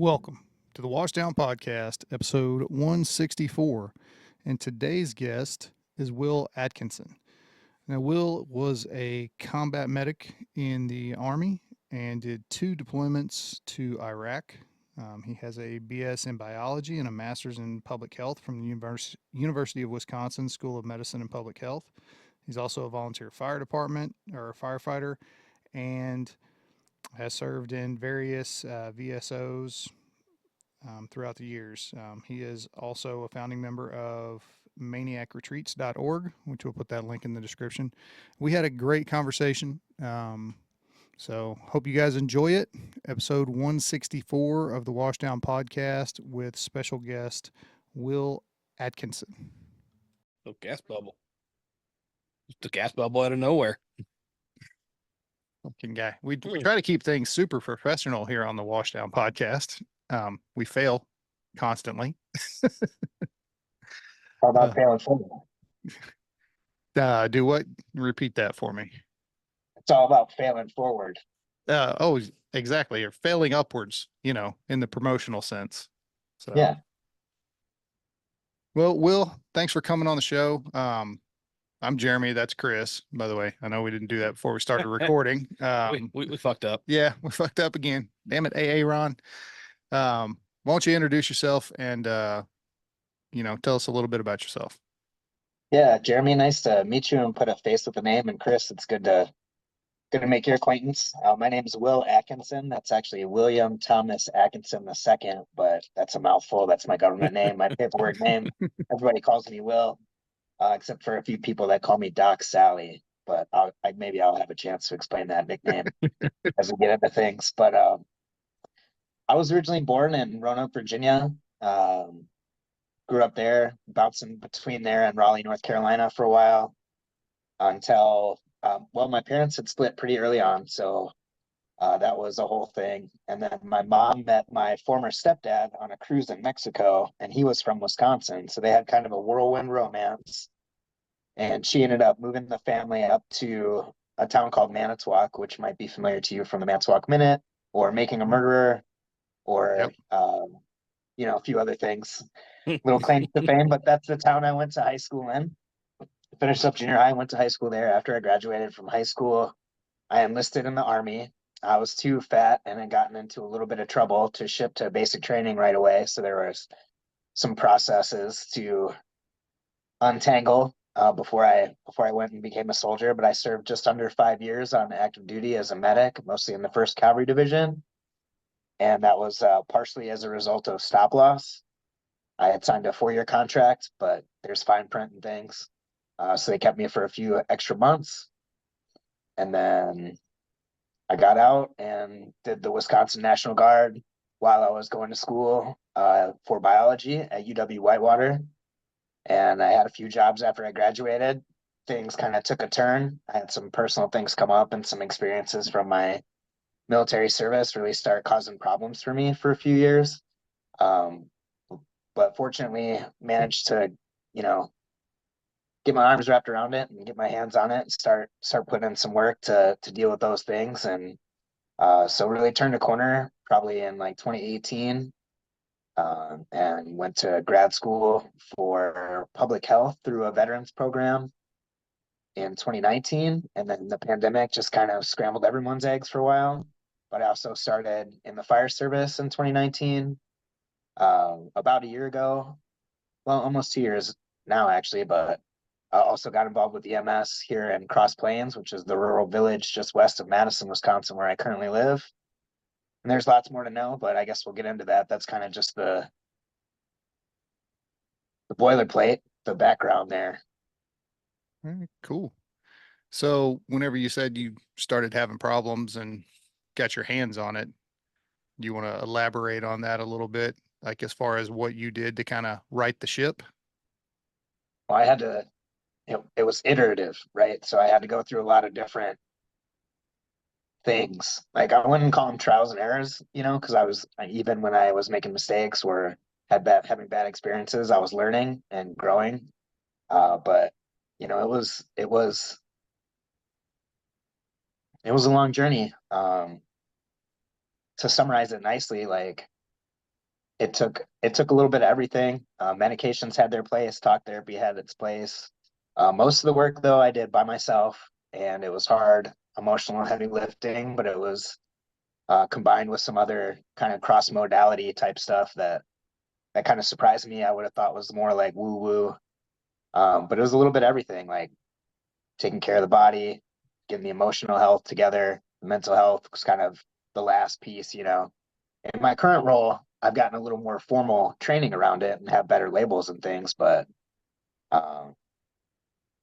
Welcome to the Washdown podcast, episode 164. And today's guest is Will Atkinson. Now, Will was a combat medic in the Army and did 2 deployments to Iraq. He has a BS in biology and a master's in public health from the University of Wisconsin School of Medicine and Public Health. He's also a volunteer fire department or a firefighter and has served in various VSOs throughout the years. He is also a founding member of maniacretreats.org, which we'll put that link in the description. We had a great conversation. So hope you guys enjoy it. Episode 164 of the Washdown podcast with special guest Will Atkinson. Oh, gas bubble. Just a gas bubble out of nowhere. Fucking guy. We try to keep things super professional here on the Washdown podcast. We fail constantly. How about failing forward? Do what? Repeat that for me. It's all about failing forward. Oh, exactly. Or failing upwards, in the promotional sense. So, yeah. Well, Will, thanks for coming on the show. I'm Jeremy. That's Chris, by the way. I know we didn't do that before we started recording. We fucked up. Yeah, we fucked up again. Damn it, AA Ron. Why don't you introduce yourself and, tell us a little bit about yourself. Yeah, Jeremy, nice to meet you and put a face with a name. And Chris, it's good to make your acquaintance. My name is Will Atkinson. That's actually William Thomas Atkinson II, but that's a mouthful. That's my government name, my paperwork name. Everybody calls me Will, except for a few people that call me Doc Sally. But maybe I'll have a chance to explain that nickname as we get into things. But I was originally born in Roanoke, Virginia. Grew up there, bouncing between there and Raleigh, North Carolina for a while until, my parents had split pretty early on. So that was a whole thing. And then my mom met my former stepdad on a cruise in Mexico, and he was from Wisconsin. So they had kind of a whirlwind romance. And she ended up moving the family up to a town called Manitowoc, which might be familiar to you from the Manitowoc Minute or Making a Murderer, or a few other things, little claims to fame. But that's the town I went to high school in. Finished up junior high, went to high school there. After I graduated from high school, I enlisted in the Army. I was too fat and had gotten into a little bit of trouble to ship to basic training right away. So there was some processes to untangle before I went and became a soldier. But I served just under 5 years on active duty as a medic, mostly in the 1st Cavalry Division. And that was partially as a result of stop loss. I had signed a 4-year contract, but there's fine print and things. So they kept me for a few extra months. And then I got out and did the Wisconsin National Guard while I was going to school for biology at UW-Whitewater. And I had a few jobs after I graduated. Things kind of took a turn. I had some personal things come up, and some experiences from my military service really start causing problems for me for a few years. But fortunately managed to, get my arms wrapped around it and get my hands on it and start putting in some work to deal with those things. And so really turned a corner probably in like 2018, and went to grad school for public health through a veterans program in 2019. And then the pandemic just kind of scrambled everyone's eggs for a while. But I also started in the fire service in 2019, about a year ago. Well, almost 2 years now, actually, but I also got involved with EMS here in Cross Plains, which is the rural village just west of Madison, Wisconsin, where I currently live. And there's lots more to know, but I guess we'll get into that. That's kind of just the boilerplate, the background there. All right, cool. So whenever you said you started having problems and got your hands on it, do you want to elaborate on that a little bit? Like as far as what you did to kind of right the ship? Well, I had to, it was iterative, right? So I had to go through a lot of different things. Like I wouldn't call them trials and errors, because even when I was making mistakes or having bad experiences, I was learning and growing. But it was a long journey. To summarize it nicely, like it took a little bit of everything. Medications had their place, talk therapy had its place. Most of the work though I did by myself, and it was hard, emotional, heavy lifting, but it was combined with some other kind of cross modality type stuff that kind of surprised me. I would have thought was more like woo woo, but it was a little bit of everything, like taking care of the body, getting the emotional health together. The mental health was kind of the last piece, you know. In my current role, I've gotten a little more formal training around it and have better labels and things, but um,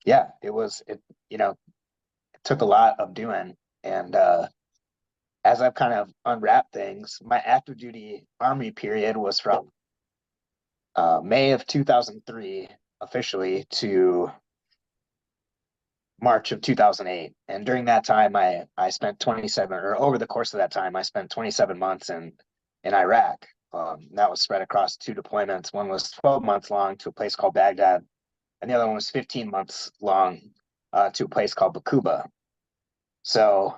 yeah, it, you know, it took a lot of doing. And as I've kind of unwrapped things, my active duty Army period was from May of 2003 officially to March of 2008. And during that time, I spent 27, or over the course of that time, I spent 27 months in Iraq. That was spread across two deployments. One was 12 months long to a place called Baghdad, and the other one was 15 months long to a place called Bakuba. So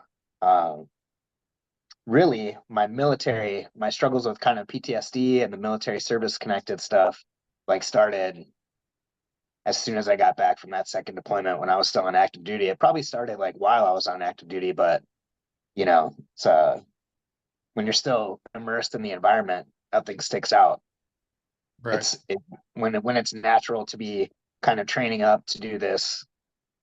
really, my struggles with kind of PTSD and the military service connected stuff, like started as soon as I got back from that second deployment when I was still on active duty. It probably started like while I was on active duty, but you know, it's when you're still immersed in the environment, nothing sticks out. Right. When it's natural to be kind of training up to do this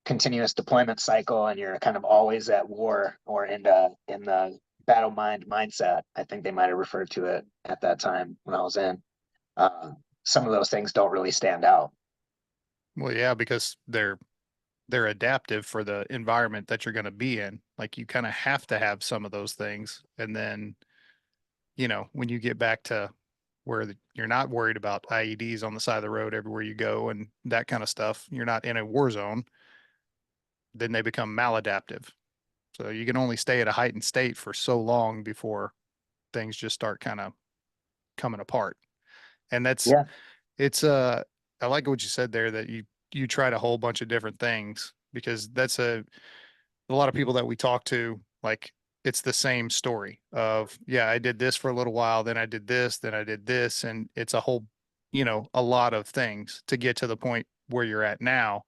continuous deployment cycle, and you're kind of always at war or in the battle mind mindset. I think they might have referred to it at that time when I was in. Some of those things don't really stand out. Well, yeah, because they're adaptive for the environment that you're going to be in. Like you kind of have to have some of those things. And then, when you get back to where you're not worried about IEDs on the side of the road everywhere you go and that kind of stuff, you're not in a war zone, then they become maladaptive. So you can only stay at a heightened state for so long before things just start kind of coming apart. And Yeah. I like what you said there, that you tried a whole bunch of different things, because that's a lot of people that we talk to, like, it's the same story of, yeah, I did this for a little while, then I did this, then I did this. And it's a whole, a lot of things to get to the point where you're at now.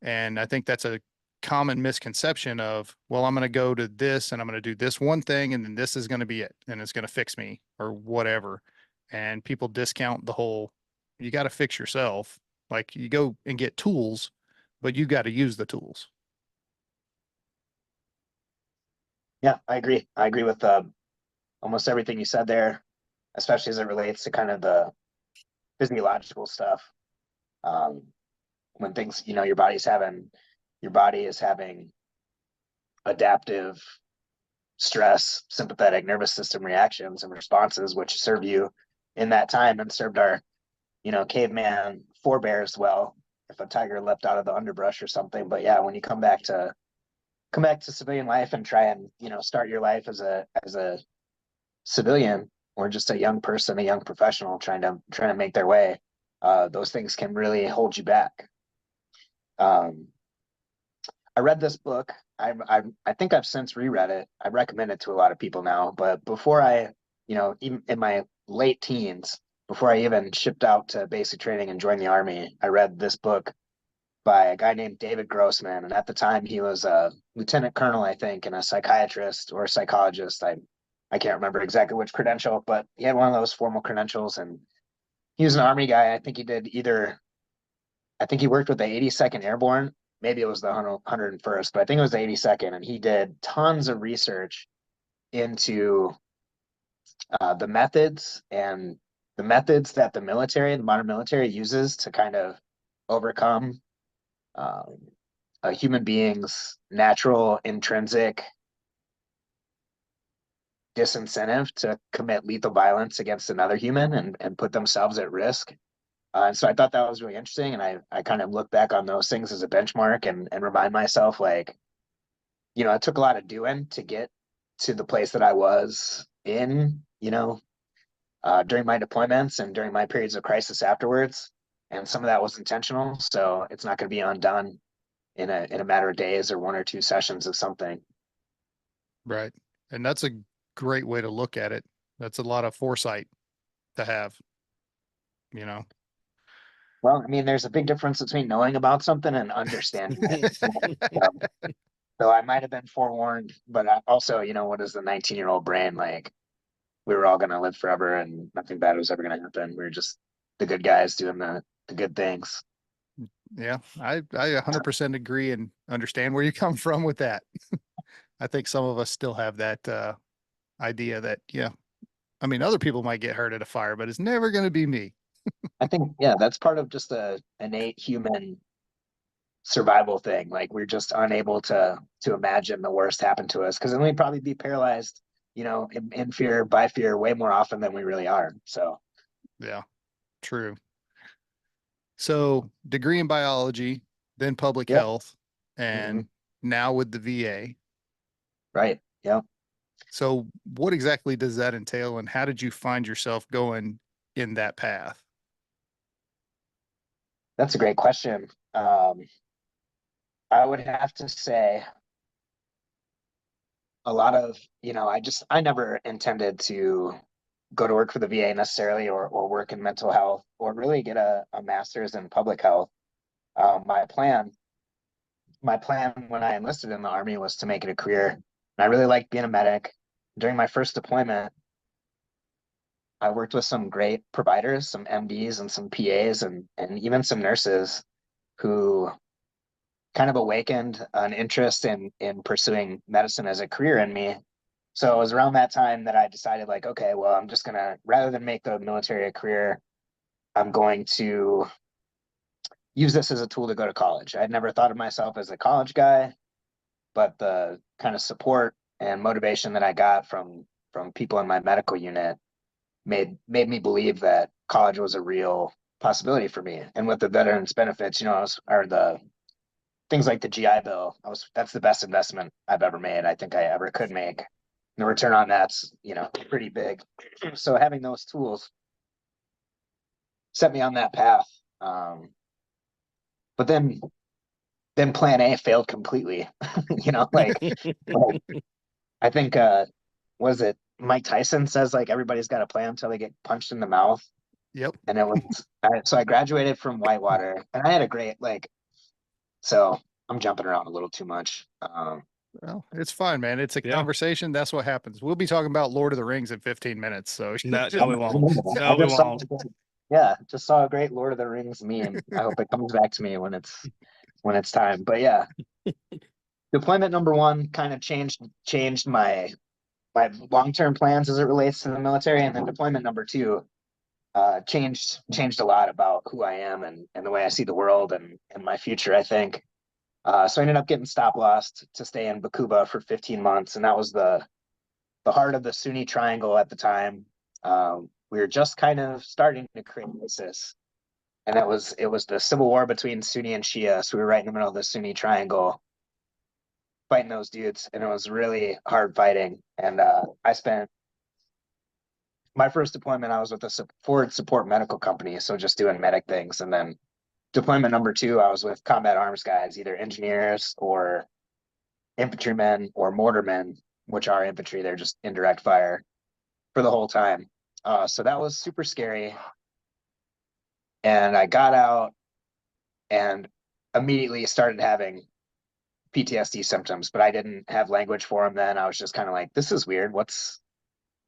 And I think that's a common misconception of, well, I'm going to go to this and I'm going to do this one thing and then this is going to be it and it's going to fix me or whatever. And people discount the whole, you got to fix yourself. Like you go and get tools, but you got to use the tools. Yeah, I agree. I agree with almost everything you said there, especially as it relates to kind of the physiological stuff. Um, when things, your body is having adaptive stress, sympathetic nervous system reactions and responses, which serve you in that time and served our, caveman forebears well if a tiger leapt out of the underbrush or something. But yeah, when you come back to civilian life and try and, start your life as a civilian or just a young person, a young professional trying to make their way, those things can really hold you back. I read this book. I think I've since reread it. I recommend it to a lot of people now. But before even in my late teens, before I even shipped out to basic training and joined the Army, I read this book by a guy named David Grossman. And at the time, he was a lieutenant colonel, I think, and a psychiatrist or a psychologist. I can't remember exactly which credential, but he had one of those formal credentials. And he was an Army guy. I think he worked with the 82nd Airborne. Maybe it was the 101st, but I think it was the 82nd. And he did tons of research into the methods that the modern military uses to kind of overcome um, a human being's natural intrinsic disincentive to commit lethal violence against another human and put themselves at risk. And so I thought that was really interesting. And I kind of look back on those things as a benchmark and remind myself, like, it took a lot of doing to get to the place that I was in, during my deployments and during my periods of crisis afterwards. And some of that was intentional. So it's not going to be undone in a matter of days or one or two sessions of something. Right. And that's a great way to look at it. That's a lot of foresight to have, you know? Well, I mean, there's a big difference between knowing about something and understanding it. So I might have been forewarned, but also, what is the 19-year-old brain like? We were all going to live forever and nothing bad was ever going to happen. We were just the good guys doing the good things. Yeah, I 100% agree and understand where you come from with that. I think some of us still have that idea that, yeah, I mean, other people might get hurt at a fire, but it's never going to be me. I think, yeah, that's part of just a innate human survival thing. Like we're just unable to imagine the worst happen to us because then we'd probably be paralyzed, in fear by fear way more often than we really are. So Yeah, true. So degree in biology, then public yeah. health, and now with the VA. Right. Yeah. So what exactly does that entail and how did you find yourself going in that path? That's a great question. I would have to say a lot of, I never intended to go to work for the VA necessarily or work in mental health or really get a master's in public health. My plan when I enlisted in the Army was to make it a career. And I really liked being a medic. During my first deployment, I worked with some great providers, some MDs and some PAs and even some nurses who kind of awakened an interest in pursuing medicine as a career in me. So it was around that time that I decided like, okay, well, I'm just gonna, rather than make the military a career, I'm going to use this as a tool to go to college. I'd never thought of myself as a college guy, but the kind of support and motivation that I got from people in my medical unit made me believe that college was a real possibility for me. And with the veterans benefits, or the things like the GI Bill, that's the best investment I've ever made. I think I ever could make. The return on that's, pretty big. So having those tools set me on that path. But then plan A failed completely. Like I think was it Mike Tyson says like everybody's got a plan until they get punched in the mouth. Yep. And so I graduated from Whitewater and I had a great so I'm jumping around a little too much. Well, it's fine, man. It's a Yeah. conversation. That's what happens. We'll be talking about Lord of the Rings in 15 minutes. So No, we won't. I No, we just saw- won't. yeah, just saw a great Lord of the Rings meme. I hope it comes back to me when it's time. But yeah, deployment number one kind of changed my long-term plans as it relates to the military, and then deployment number two changed a lot about who I am and the way I see the world and my future, I think. So I ended up getting stop lost to stay in Bakuba for 15 months, and that was the heart of the Sunni Triangle at the time. We were just kind of starting to create ISIS, and it was the civil war between Sunni and Shia. So we were right in the middle of the Sunni Triangle, fighting those dudes, and it was really hard fighting. And I spent my first deployment. I was with a forward support medical company, so just doing medic things, and then deployment number two, I was with combat arms guys, either engineers or infantrymen or mortarmen, which are infantry. They're just indirect fire for the whole time. So that was super scary. And I got out and immediately started having PTSD symptoms, but I didn't have language for them then. I was just kind of like, this is weird. What's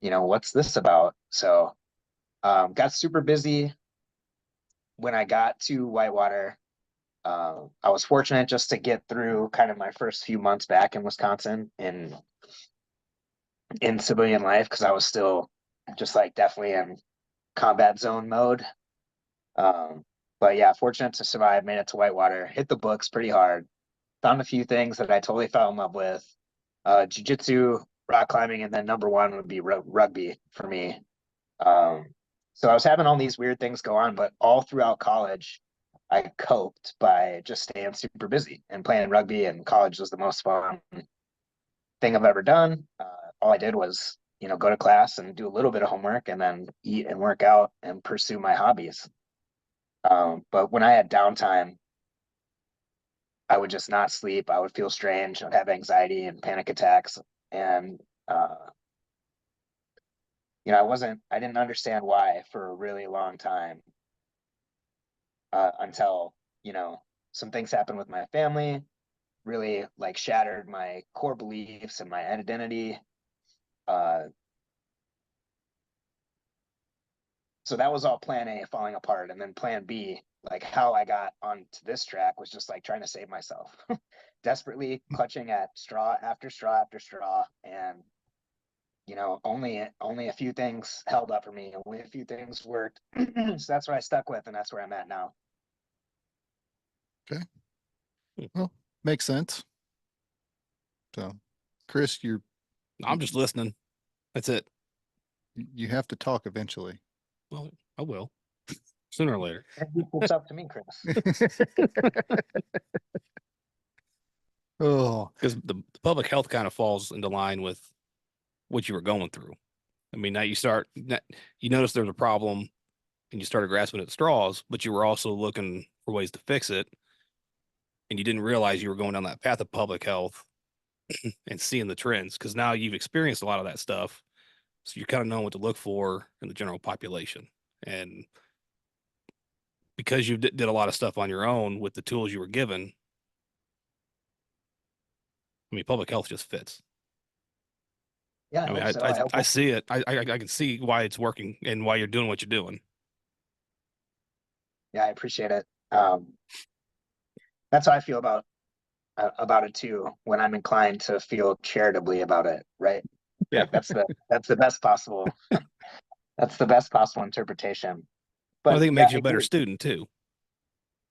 this about? So got super busy when I got to Whitewater. I was fortunate just to get through kind of my first few months back in Wisconsin in civilian life because I was still just like definitely in combat zone mode. But yeah, fortunate to survive, made it to Whitewater, hit the books pretty hard, found a few things that I totally fell in love with. Jiu-jitsu, rock climbing, and then number one would be rugby for me. So I was having all these weird things go on, but all throughout college, I coped by just staying super busy and playing rugby, and college was the most fun thing I've ever done. All I did was, go to class and do a little bit of homework and then eat and work out and pursue my hobbies. But when I had downtime, I would just not sleep. I would feel strange. I'd have anxiety and panic attacks. And I didn't understand why for a really long time, until, some things happened with my family, really like shattered my core beliefs and my identity. So that was all plan A falling apart. And then plan B, like how I got onto this track was just like trying to save myself, desperately clutching at straw after straw after straw. And, only a few things held up for me. Only a few things worked. So that's what I stuck with. And that's where I'm at now. Okay. Well, makes sense. So, Chris, I'm just listening. That's it. you have to talk eventually. Well, I will. Sooner or later. It's up to me, Chris. Oh, Because the public health kind of falls into line with what you were going through. I mean, now you notice there's a problem and you started grasping at straws, but you were also looking for ways to fix it. And you didn't realize you were going down that path of public health and seeing the trends because now you've experienced a lot of that stuff. So you kind of know what to look for in the general population. And because you did a lot of stuff on your own with the tools you were given, I mean, public health just fits. Yeah, I mean, hope so. I hope I see it. I can see why it's working and why you're doing what you're doing. Yeah, I appreciate it. That's how I feel about it too. When I'm inclined to feel charitably about it, right? Yeah. That's the best possible. That's the best possible interpretation. Well, I But think it yeah, makes I you a better agree. student too,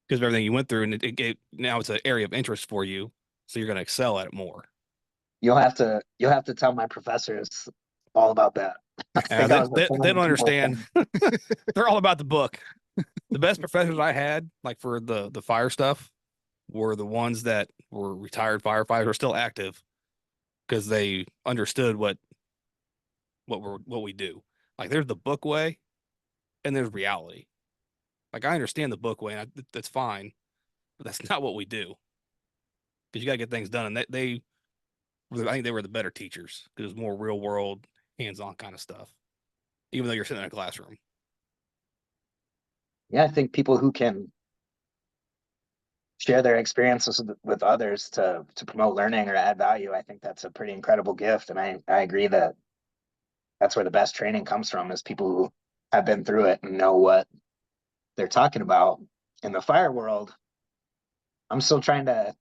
because of everything you went through, and now it's an area of interest for you, so you're going to excel at it more. You'll have to tell my professors all about that. I think I was They don't offending people with understand. them. They're all about the book. The best professors I had, like for the fire stuff, were the ones that were retired firefighters or still active because they understood what we do. Like there's the book way and there's reality. Like I understand the book way and that's fine, but that's not what we do because you got to get things done. And I think they were the better teachers because it was more real world, hands-on kind of stuff, even though you're sitting in a classroom. Yeah, I think people who can share their experiences with others to promote learning or add value, I think that's a pretty incredible gift. And I agree that that's where the best training comes from, is people who have been through it and know what they're talking about. In the fire world, I'm still trying to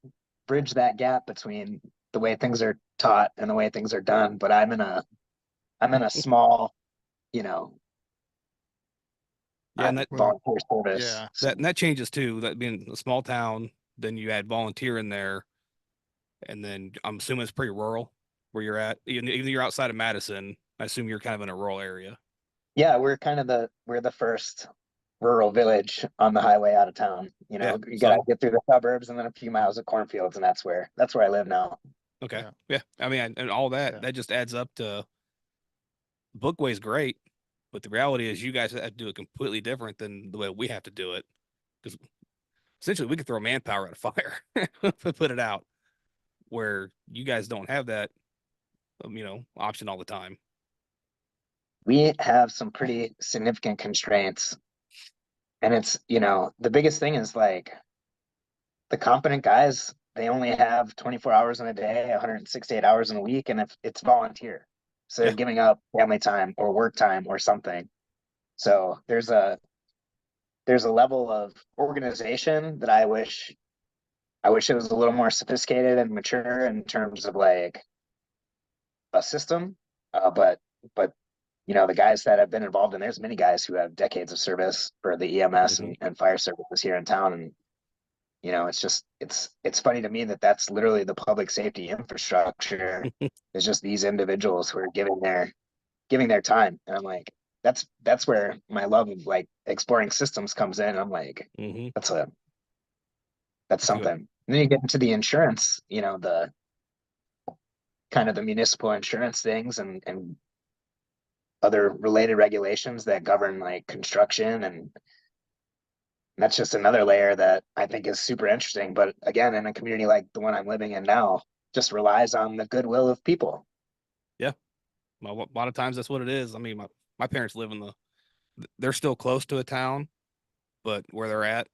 bridge that gap between the way things are taught and the way things are done. But I'm in a small, you know, Yeah, and well, volunteer service. yeah. So that changes too. That being a small town, then you add volunteer in there, and then I'm assuming it's pretty rural where you're at. Even though you're outside of Madison, I assume you're kind of in a rural area. yeah, we're the first rural village on the highway out of town. Yeah. You gotta So get through the suburbs and then a few miles of cornfields, and that's where I live now. okay. Yeah. Yeah. I mean, and all Yeah. that just adds up to Bookway's great, but the reality is you guys have to do it completely different than the way we have to do it. Because essentially we could throw manpower at a fire, put it out, where you guys don't have that, option all the time. We have some pretty significant constraints, and it's, the biggest thing is like the competent guys, they only have 24 hours in a day, 168 hours in a week, and if it's volunteer. So they're Yeah. giving up family time or work time or something. So there's a level of organization that I wish it was a little more sophisticated and mature in terms of like a system. But the guys that have been involved, and there's many guys who have decades of service for the EMS Mm-hmm. and fire services here in town. And it's funny to me that that's literally the public safety infrastructure. It's just these individuals who are giving their time. And I'm like, that's where my love of like exploring systems comes in. I'm like, Mm-hmm. that's something. And then you get into the insurance, the kind of the municipal insurance things and other related regulations that govern like construction, and that's just another layer that I think is super interesting. But again, in a community like the one I'm living in now, just relies on the goodwill of people. Yeah. Well, a lot of times that's what it is. I mean, My parents live in they're still close to a town, but where they're at,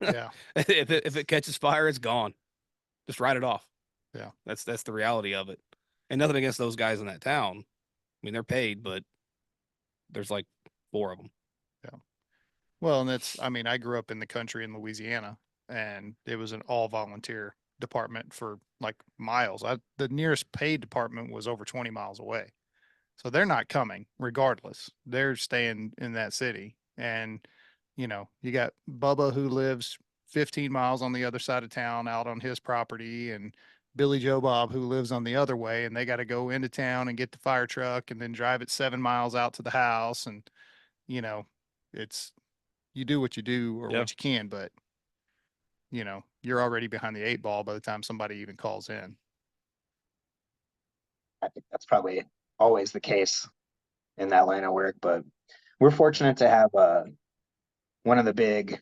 Yeah. if it catches fire, it's gone. Just write it off. Yeah. That's the reality of it. And nothing against those guys in that town. I mean, they're paid, but there's like 4 of them. Yeah. Well, and I mean, I grew up in the country in Louisiana, and it was an all volunteer department for like miles. The nearest paid department was over 20 miles away. So they're not coming regardless. They're staying in that city. And, you got Bubba who lives 15 miles on the other side of town out on his property, and Billy Joe Bob who lives on the other way, and they got to go into town and get the fire truck and then drive it 7 miles out to the house. And, you know, it's, you do what you do or Yeah. what you can, but, you're already behind the 8 ball by the time somebody even calls in. I think that's probably always the case in that line of work, but we're fortunate to have one of the big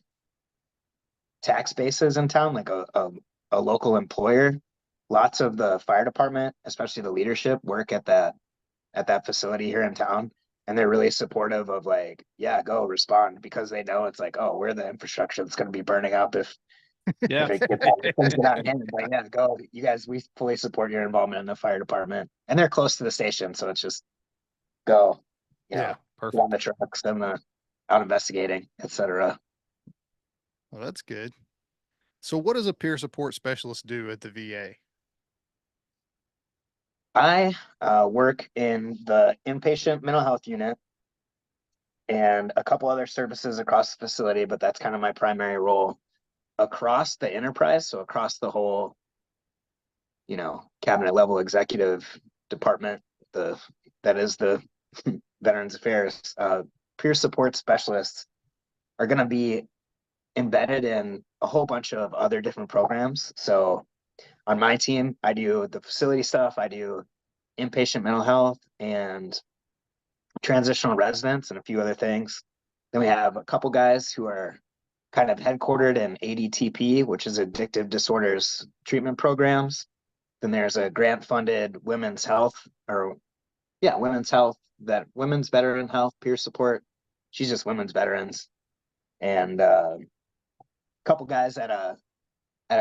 tax bases in town, like a local employer. Lots of the fire department, especially the leadership, work at that facility here in town, and they're really supportive of like, yeah, go respond, because they know it's like, oh, we're the infrastructure that's going to be burning up if Yeah. it gets out, if things get out of hand. Like, yeah, go, you guys, we fully support your involvement in the fire department, and they're close to the station, so it's just go, Yeah. get on Perfect. the trucks and out investigating, etc. Well, that's good. So what does a peer support specialist do at the VA? I work in the inpatient mental health unit and a couple other services across the facility, but that's kind of my primary role across the enterprise. So across the whole, cabinet level executive department, that is the Veterans Affairs. Peer support specialists are going to be embedded in a whole bunch of other different programs. So on my team, I do the facility stuff, I do inpatient mental health and transitional residents and a few other things. Then we have a couple guys who are kind of headquartered in ADTP, which is Addictive Disorders Treatment Programs. Then there's a grant funded women's health, women's veteran health peer support. She's just women's veterans. And a couple guys at a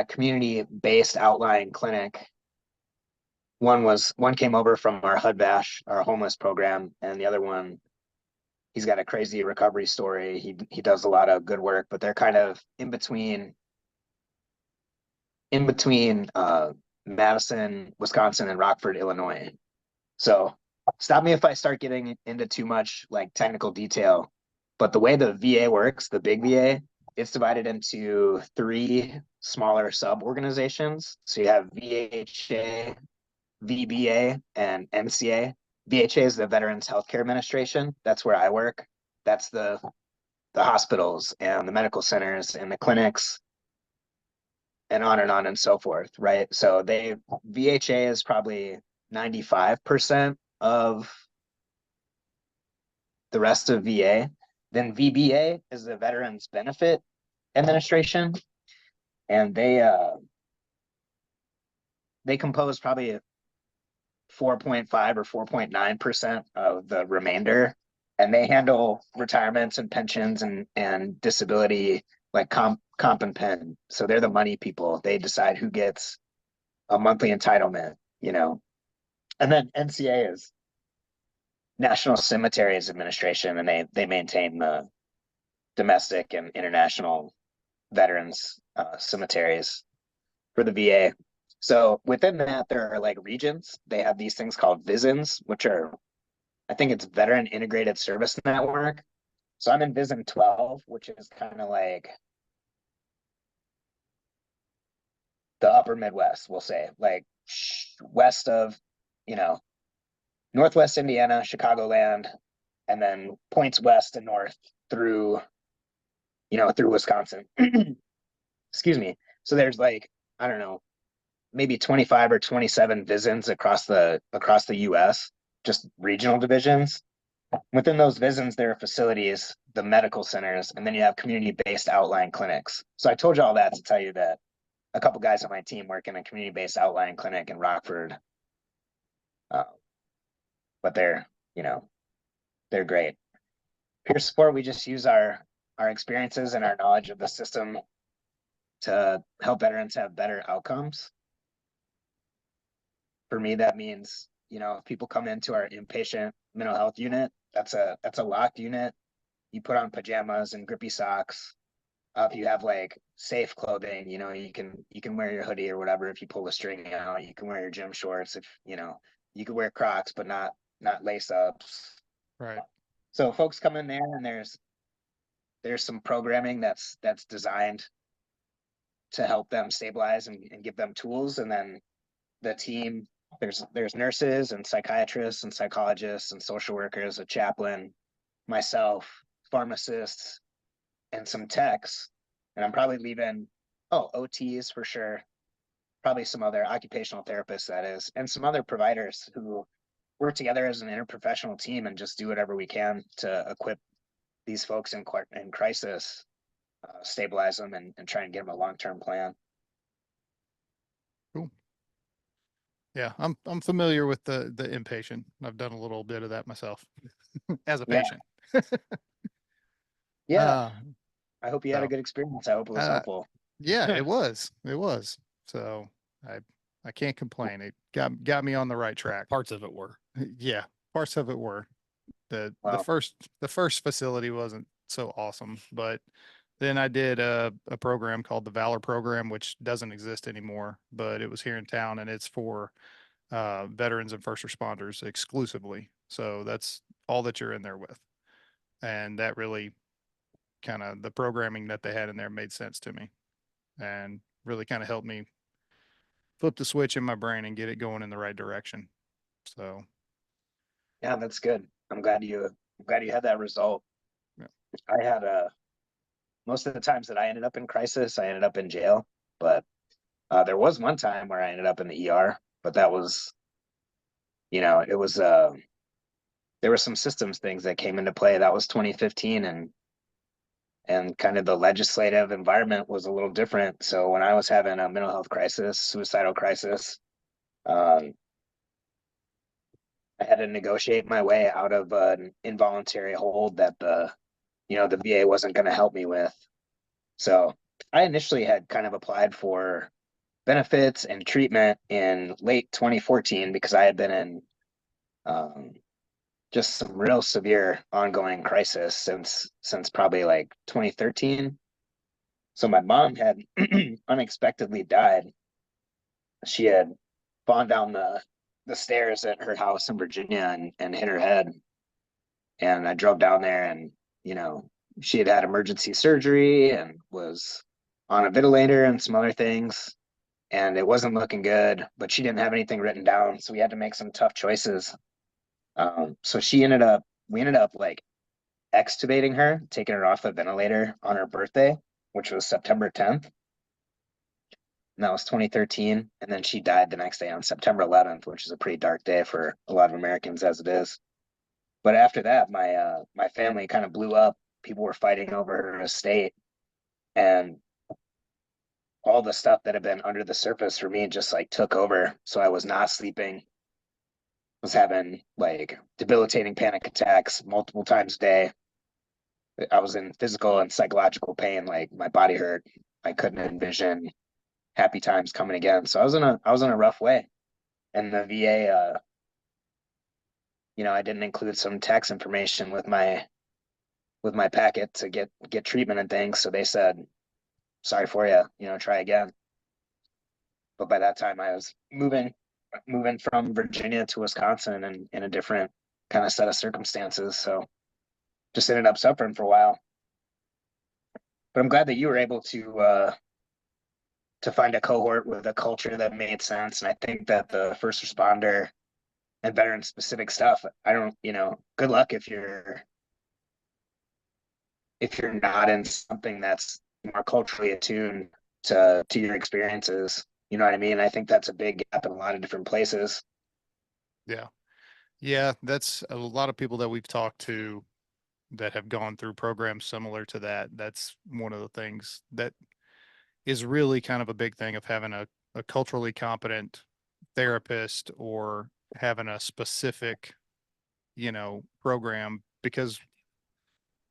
community-based outlying clinic. One came over from our HUD Bash, our homeless program, and the other one, he's got a crazy recovery story. He does a lot of good work, but they're kind of in between Madison, Wisconsin, and Rockford, Illinois. So stop me if I start getting into too much like technical detail. But the way the VA works, the big VA, it's divided into 3 smaller sub-organizations. So you have VHA, VBA, and MCA. VHA is the Veterans Healthcare Administration. That's where I work. That's the hospitals and the medical centers and the clinics and on and so forth, right? So VHA is probably 95% of the rest of VA. Then VBA is the Veterans Benefit Administration, and they compose probably 4.5 or 4.9% of the remainder, and they handle retirements and pensions and disability, like comp and pen. So they're the money people. They decide who gets a monthly entitlement, And then NCA is National Cemeteries Administration, and they maintain the domestic and international veterans cemeteries for the VA. So within that, there are like regions. They have these things called VISNs, which are, I think it's Veteran Integrated Service Network. So I'm in VISN 12, which is kind of like the upper Midwest, we'll say, like west of, Northwest Indiana, Chicagoland, and then points west and north through, through Wisconsin. Excuse me. So there's like, I don't know, maybe 25 or 27 VISNs across the US, just regional divisions. Within those VISNs, there are facilities, the medical centers, and then you have community-based outlying clinics. So I told you all that to tell you that a couple guys on my team work in a community-based outlying clinic in Rockford. But they're, they're great. Peer support, we just use our experiences and our knowledge of the system to help veterans have better outcomes. For me, that means, if people come into our inpatient mental health unit, that's a locked unit. You put on pajamas and grippy socks. If you have like safe clothing, you can wear your hoodie or whatever. If you pull the string out, you can wear your gym shorts. If you can wear Crocs, but not lace ups. Right. So folks come in there, and there's some programming that's designed to help them stabilize and give them tools. And then the team, there's nurses and psychiatrists and psychologists and social workers, a chaplain, myself, pharmacists, and some techs. And I'm probably leaving, OTs for sure, probably some other occupational therapists, that is, and some other providers who work together as an interprofessional team and just do whatever we can to equip these folks in crisis, stabilize them, and try and give them a long-term plan. Cool. Yeah, I'm familiar with the inpatient. I've done a little bit of that myself as a Yeah. patient. Yeah. Uh, I hope you had a so, good experience. I hope it was helpful. yeah, it was. It was. So I can't complain. It got me on the right track. Parts of it were. Yeah, parts of it were. The Wow. first facility wasn't so awesome, but then I did a program called the Valor program, which doesn't exist anymore, but it was here in town, and it's for veterans and first responders exclusively. So that's all that you're in there with. And that really kind of, the programming that they had in there made sense to me and really kind of helped me flip the switch in my brain and get it going in the right direction. So Yeah, that's good. I'm glad you had that result. Yeah. I had most of the times that I ended up in crisis, I ended up in jail. But there was one time where I ended up in the ER, but that was, it was there were some systems things that came into play. That was 2015, and kind of the legislative environment was a little different. So when I was having a mental health crisis, suicidal crisis, I had to negotiate my way out of an involuntary hold that the VA wasn't going to help me with. So I initially had kind of applied for benefits and treatment in late 2014 because I had been in just some real severe ongoing crisis since probably like 2013. So my mom had unexpectedly died. She had fallen down the stairs at her house in Virginia and hit her head. And I drove down there, and she had emergency surgery and was on a ventilator and some other things, and it wasn't looking good, but she didn't have anything written down, so we had to make some tough choices. So we ended up like extubating her, taking her off the ventilator on her birthday, which was September 10th. And that was 2013. And then she died the next day on September 11th, which is a pretty dark day for a lot of Americans, as it is. But after that, my family kind of blew up. People were fighting over her estate, and all the stuff that had been under the surface for me just like took over. So I was not sleeping, was having like debilitating panic attacks multiple times a day. I was in physical and psychological pain. Like my body hurt. I couldn't envision happy times coming again. So I was in a rough way. And the VA, I didn't include some tax information with my packet to get treatment and things. So they said, sorry for you, try again. But by that time I was moving from Virginia to Wisconsin and in a different kind of set of circumstances. So just ended up suffering for a while. But I'm glad that you were able to find a cohort with a culture that made sense. And I think that the first responder and veteran specific stuff, good luck if you're not in something that's more culturally attuned to your experiences. You know what I mean? I think that's a big gap in a lot of different places. yeah. Yeah, that's a lot of people that we've talked to that have gone through programs similar to that. That's one of the things that is really kind of a big thing of having a culturally competent therapist or having a specific, program because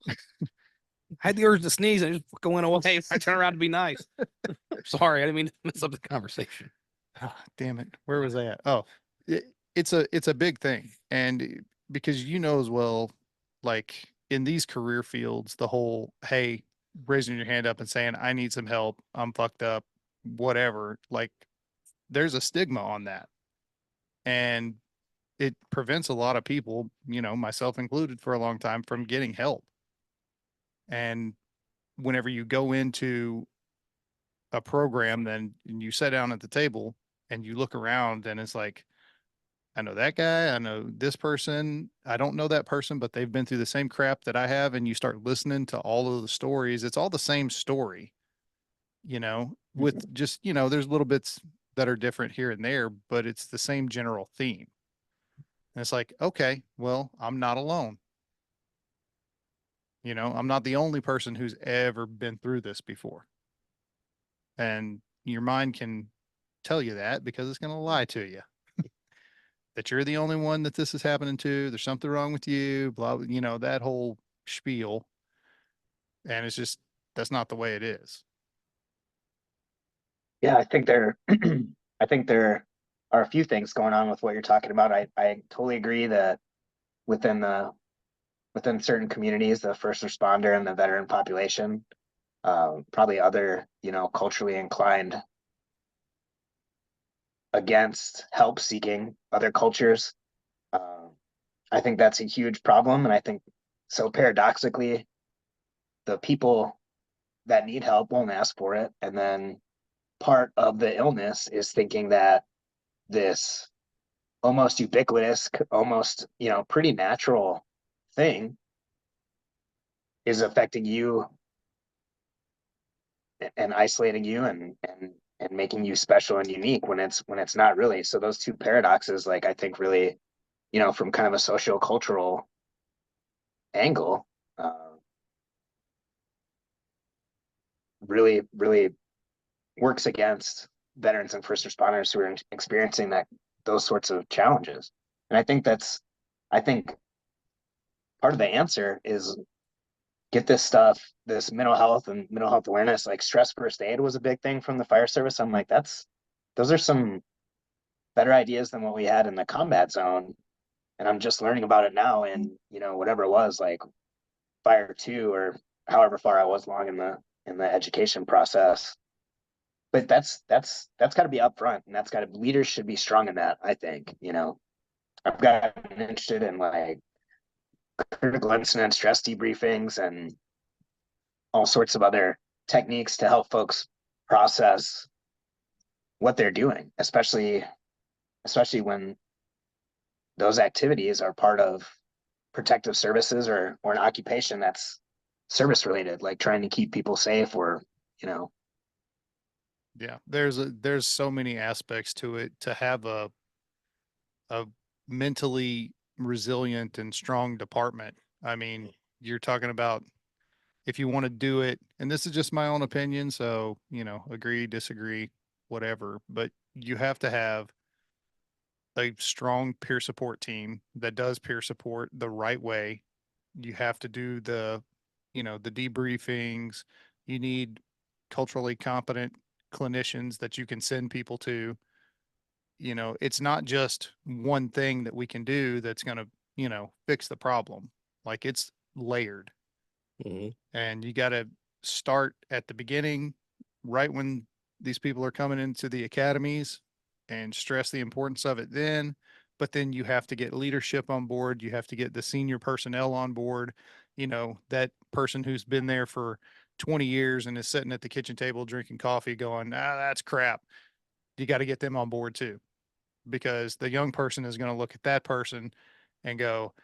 I had the urge to sneeze and it just went away. I turned around to be nice. Sorry, I didn't mean to mess up the conversation. damn it, where was I at? Oh, it's a big thing. And because you know as well, like in these career fields, the whole, hey, raising your hand up and saying, I need some help, I'm fucked up, whatever, like there's a stigma on that. And it prevents a lot of people, myself included for a long time, from getting help. And whenever you go into a program, then you sit down at the table and you look around and it's like, I know that guy, I know this person, I don't know that person, but they've been through the same crap that I have. And you start listening to all of the stories. It's all the same story, with just, there's little bits that are different here and there, but it's the same general theme. And it's like, okay, well, I'm not alone. I'm not the only person who's ever been through this before. And your mind can tell you that because it's going to lie to you that you're the only one that this is happening to. There's something wrong with you, blah, that whole spiel. And it's just, that's not the way it is. Yeah, I think there are a few things going on with what you're talking about. I totally agree that within within certain communities, the first responder and the veteran population, probably other, culturally inclined against help seeking other cultures. I think that's a huge problem. And I think so paradoxically, the people that need help won't ask for it. And then part of the illness is thinking that this almost ubiquitous, almost, pretty natural thing is affecting you and isolating you and making you special and unique when it's not really. So those two paradoxes, like, I think really, from kind of a socio-cultural angle, really works against veterans and first responders who are experiencing those sorts of challenges. And I think part of the answer is get this stuff, this mental health and mental health awareness. Like stress first aid was a big thing from the fire service. I'm like, those are some better ideas than what we had in the combat zone. And I'm just learning about it now. And, whatever it was, like fire two or however far I was along in the education process. But that's got to be upfront, and leaders should be strong in that. I think, I've gotten interested in like critical incident stress debriefings and all sorts of other techniques to help folks process what they're doing, especially when those activities are part of protective services or an occupation that's service related, like trying to keep people safe or, Yeah. There's so many aspects to it to have a mentally resilient and strong department. I mean, you're talking about if you want to do it, and this is just my own opinion, so, agree, disagree, whatever, but you have to have a strong peer support team that does peer support the right way. You have to do the debriefings. You need culturally competent clinicians that you can send people to. It's not just one thing that we can do that's going to, fix the problem. Like it's layered. Mm-hmm. And you got to start at the beginning, right when these people are coming into the academies, and stress the importance of it then. But then you have to get leadership on board. You have to get the senior personnel on board. That person who's been there for 20 years and is sitting at the kitchen table drinking coffee going, that's crap. You got to get them on board too, because the young person is going to look at that person and go,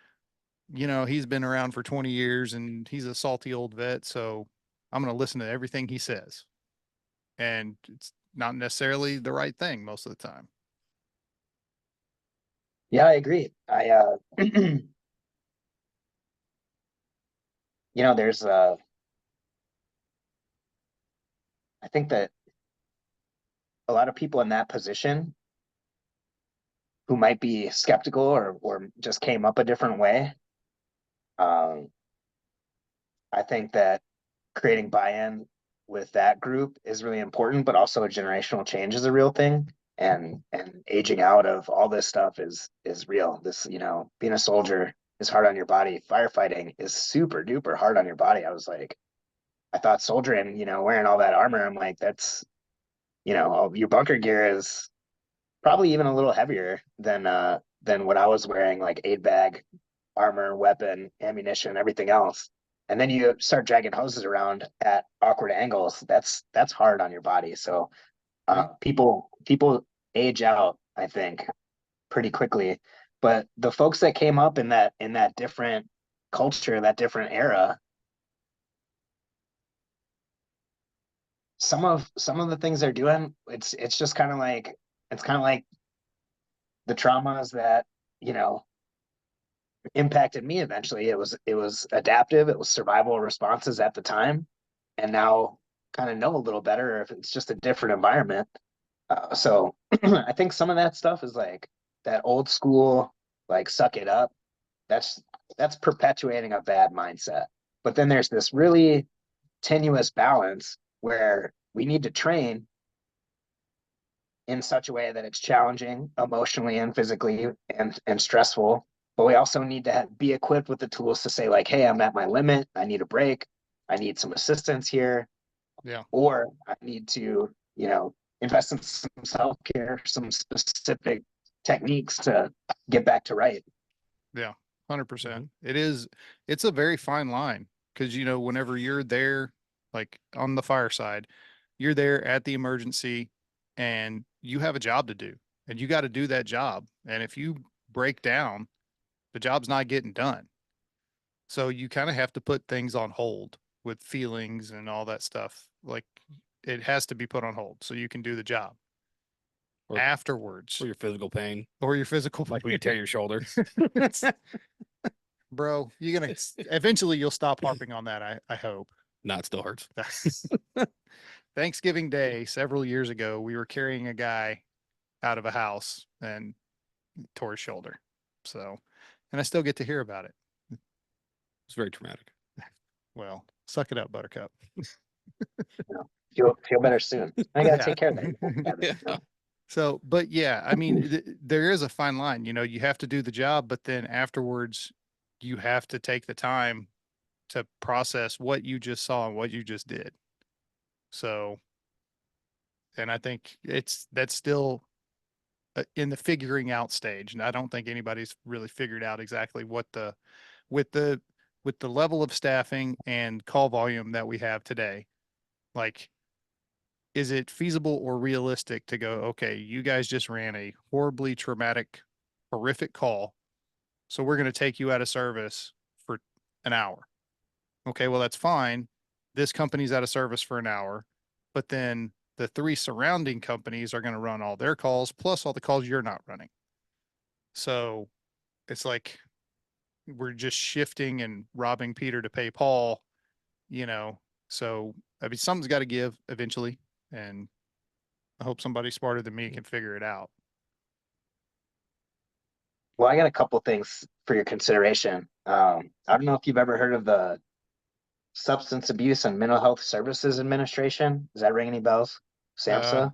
he's been around for 20 years and he's a salty old vet. So I'm going to listen to everything he says. And it's not necessarily the right thing most of the time. Yeah, I agree. There's I think that a lot of people in that position who might be skeptical or just came up a different way I think that creating buy-in with that group is really important, but also a generational change is a real thing. And aging out of all this stuff is real. This, being a soldier is hard on your body. Firefighting is super duper hard on your body. I was like, I thought soldiering, wearing all that armor, I'm like, that's, your bunker gear is probably even a little heavier than what I was wearing, like 8 bag armor, weapon, ammunition, everything else. And then you start dragging hoses around at awkward angles. That's hard on your body. So Yeah. people age out, I think, pretty quickly. But the folks that came up in that different culture, that different era, some of the things they're doing, it's just kind of like the traumas that, impacted me eventually. It was adaptive, it was survival responses at the time, and now kind of know a little better if it's just a different environment. So I think some of that stuff is like that old school, like suck it up. That's perpetuating a bad mindset. But then there's this really tenuous balance where we need to train in such a way that it's challenging emotionally and physically and stressful. But we also need to be equipped with the tools to say like, hey, I'm at my limit. I need a break. I need some assistance here. Yeah. Or I need to, invest in some self-care, some specific techniques to get back to right. Yeah. 100%. It's a very fine line because, whenever you're there, like on the fire side, you're there at the emergency and you have a job to do and you got to do that job. And if you break down, the job's not getting done. So you kind of have to put things on hold with feelings and all that stuff. Like it has to be put on hold so you can do the job Or- afterwards or your physical pain, or your physical like when you tear your shoulder. Bro, you're gonna eventually you'll stop harping on that. I hope. No, it still hurts. Thanksgiving Day, several years ago, we were carrying a guy out of a house and tore his shoulder. So, and I still get to hear about it. It's very traumatic. Well, suck it up, Buttercup. Feel better soon. I gotta Yeah. take care of that. Yeah. So, but yeah, I mean, there is a fine line. You have to do the job, but then afterwards, you have to take the time to process what you just saw and what you just did. So, and I think that's still in the figuring out stage. And I don't think anybody's really figured out exactly what with the, with the level of staffing and call volume that we have today, like, is it feasible or realistic to go, okay, you guys just ran a horribly traumatic, horrific call. So we're going to take you out of service for an hour. Okay, well, that's fine. This company's out of service for an hour, but then the 3 surrounding companies are going to run all their calls plus all the calls you're not running. So it's like we're just shifting and robbing Peter to pay Paul, you know. So I mean, something's got to give eventually, and I hope somebody smarter than me can figure it out. Well, I got a couple things for your consideration. I don't know if you've ever heard of the Substance Abuse and Mental Health Services Administration. Does that ring any bells? Uh, SAMHSA?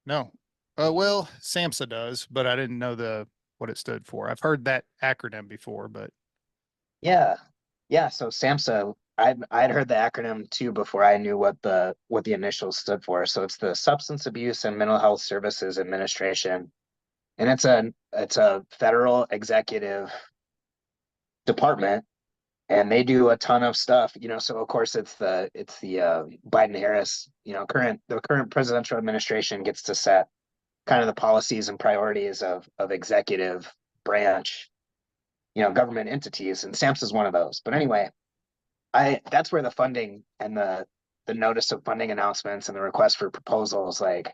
no. Well, SAMHSA does, but I didn't know what it stood for. I've heard that acronym before, but Yeah. Yeah. So SAMHSA, I'd heard the acronym too before I knew what the initials stood for. So it's the Substance Abuse and Mental Health Services Administration. And it's a federal executive department, and they do a ton of stuff, so of course it's the Biden Harris, the current presidential administration gets to set kind of the policies and priorities of executive branch, government entities, and SAMHSA is one of those. But anyway, that's where the funding and the notice of funding announcements and the request for proposals, like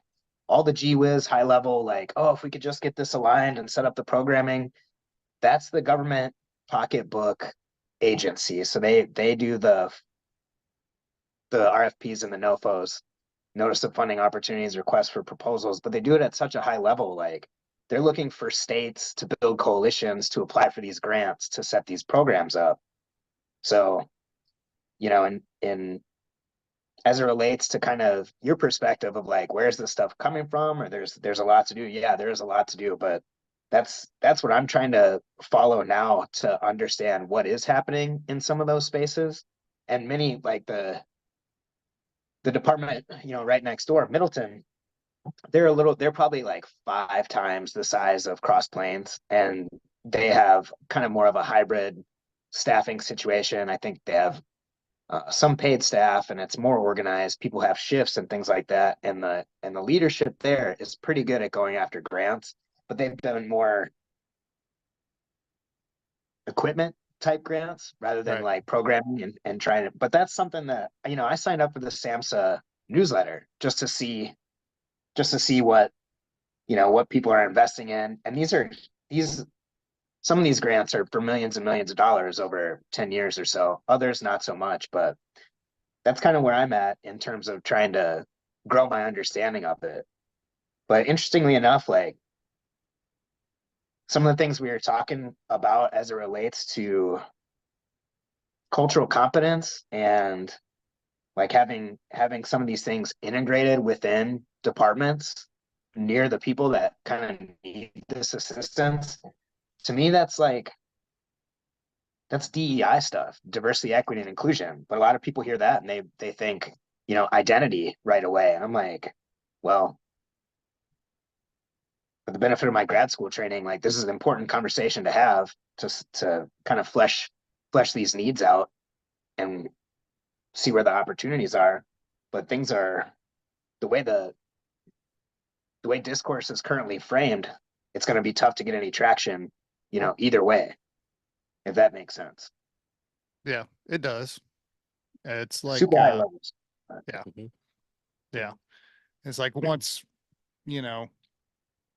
all the gee whiz high level, like, oh, if we could just get this aligned and set up the programming, that's the government pocketbook agency. So they do the RFPs and the NOFOs, notice of funding opportunities, requests for proposals, but they do it at such a high level. Like they're looking for states to build coalitions to apply for these grants to set these programs up. So, in as it relates to kind of your perspective of like, where's this stuff coming from? Or there's a lot to do. Yeah, there's a lot to do, but that's what I'm trying to follow now to understand what is happening in some of those spaces. And many like the department, right next door, Middleton, they're probably like 5 times the size of Cross Plains, and they have kind of more of a hybrid staffing situation. I think they have some paid staff, and it's more organized. People have shifts and things like that, and the leadership there is pretty good at going after grants, but they've done more equipment type grants rather than Right. like programming and trying to. But that's something that I signed up for the SAMHSA newsletter just to see what people are investing in, and these some of these grants are for millions and millions of dollars over 10 years or so. Others not so much, but that's kind of where I'm at in terms of trying to grow my understanding of it. But interestingly enough, like some of the things we were talking about as it relates to cultural competence and like having some of these things integrated within departments near the people that kind of need this assistance, to me that's DEI stuff, diversity, equity, and inclusion. But a lot of people hear that and they think, identity right away. And I'm like, well, for the benefit of my grad school training, like this is an important conversation to have to kind of flesh these needs out and see where the opportunities are. But things are the way discourse is currently framed, it's going to be tough to get any traction, either way, if that makes sense. Yeah, it does. It's like, Super high levels. yeah. Mhm. Yeah. It's like once,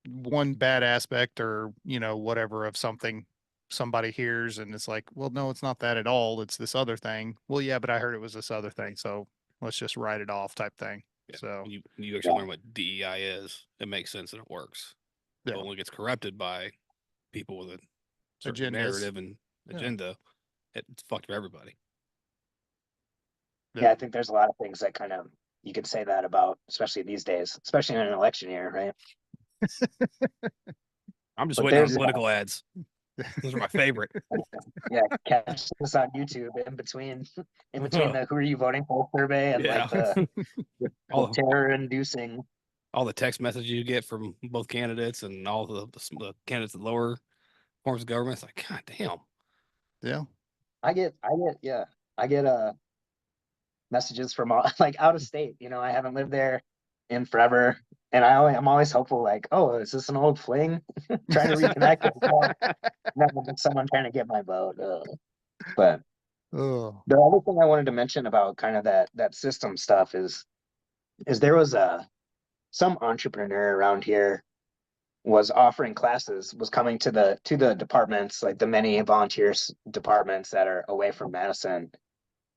one bad aspect or, whatever of something somebody hears and it's like, well, no, it's not that at all. It's this other thing. Well, yeah, but I heard it was this other thing. So let's just write it off type thing. Yeah. So, You actually learn what DEI is. It makes sense and it works. yeah. It only gets corrupted by people with a certain Agendas. narrative and Yeah. agenda. It's fucked for everybody. Yeah, I think there's a lot of things that kind of you could say that about, especially these days, especially in an election year, right? I'm just But waiting on there's political ads. Those are my favorite. yeah, catch this on YouTube in between the who are you voting for survey and like the all the terror-inducing. all the text messages you get from both candidates and all the candidates at lower forms of government. It's like, God damn. Yeah. I get messages from like out of state. I haven't lived there in forever, and I'm always hopeful. Like, oh, is this an old fling trying to reconnect? Never been someone trying to get my vote. But Oh, the other thing I wanted to mention about kind of that system stuff is there was some entrepreneur around here was offering classes, was coming to the departments, like the many volunteers departments that are away from Madison,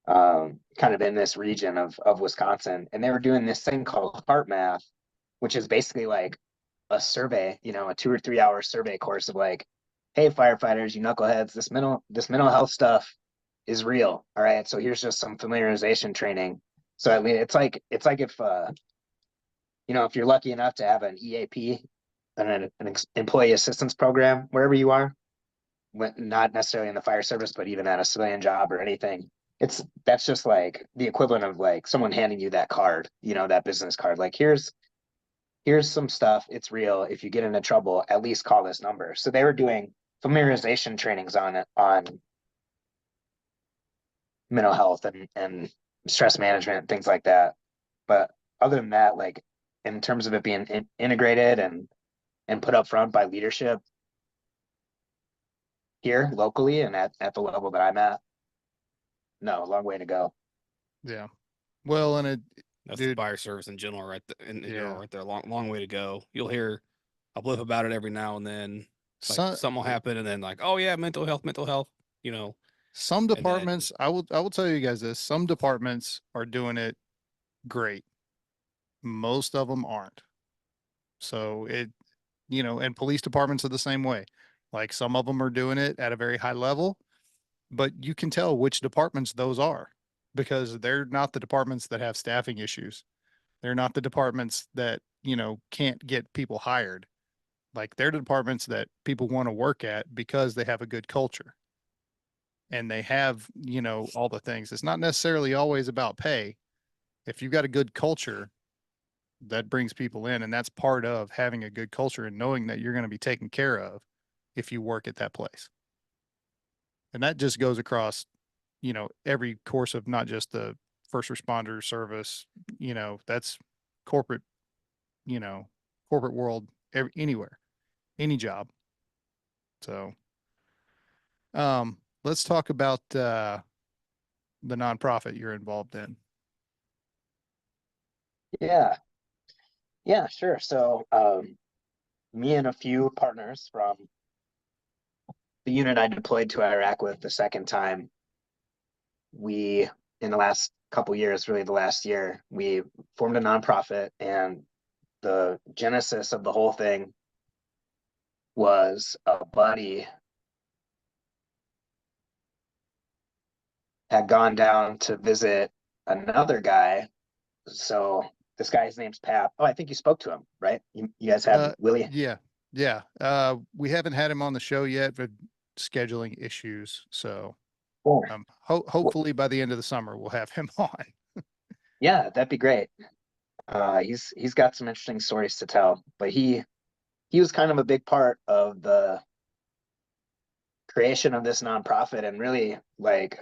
kind of in this region of Wisconsin, and they were doing this thing called Heart Math, which is basically like a survey, a 2 or 3 hour survey course of like, hey firefighters, you knuckleheads, this mental health stuff is real. All right, so here's just some familiarization training. So I mean, it's like if you're lucky enough to have an EAP, an employee assistance program wherever you are, not necessarily in the fire service, but even at a civilian job or anything, that's just like the equivalent of like someone handing you that card, that business card. Like here's some stuff. It's real. If you get into trouble, at least call this number. So they were doing familiarization trainings on it, on mental health and stress management, things like that. But other than that, like in terms of it being integrated and put up front by leadership here locally and at the level that I'm at, no, a long way to go. yeah. Well, and That's dude, the fire service in general, right there. In general, yeah. right there. Long way to go. You'll hear a blip about it every now and then. Like Some something will happen, and then like, oh yeah, mental health. some then departments, I will tell you guys this, some departments are doing it great. Most of them aren't. So and police departments are the same way. Like some of them are doing it at a very high level. but you can tell which departments those are because they're not the departments that have staffing issues. They're not the departments that, can't get people hired. Like they're the departments that people want to work at because they have a good culture and they have, all the things. It's not necessarily always about pay. If you've got a good culture, that brings people in. And that's part of having a good culture and knowing that you're going to be taken care of if you work at that place. And that just goes across, every course of not just the first responder service, that's corporate, corporate world, anywhere, any job. So, let's talk about, the nonprofit you're involved in. Yeah, yeah, sure. So, me and a few partners from the unit I deployed to Iraq with the second time, we, in the last couple years, really the last year, we formed a nonprofit, and the genesis of the whole thing was a buddy had gone down to visit another guy. So this guy's name's Pap. Oh, I think you spoke to him, right? You guys had Willie? Yeah. Yeah. We haven't had him on the show yet, but scheduling issues. So, Cool. hopefully by the end of the summer, we'll have him on. Yeah, that'd be great. He's got some interesting stories to tell, but he was kind of a big part of the creation of this nonprofit, and really, like,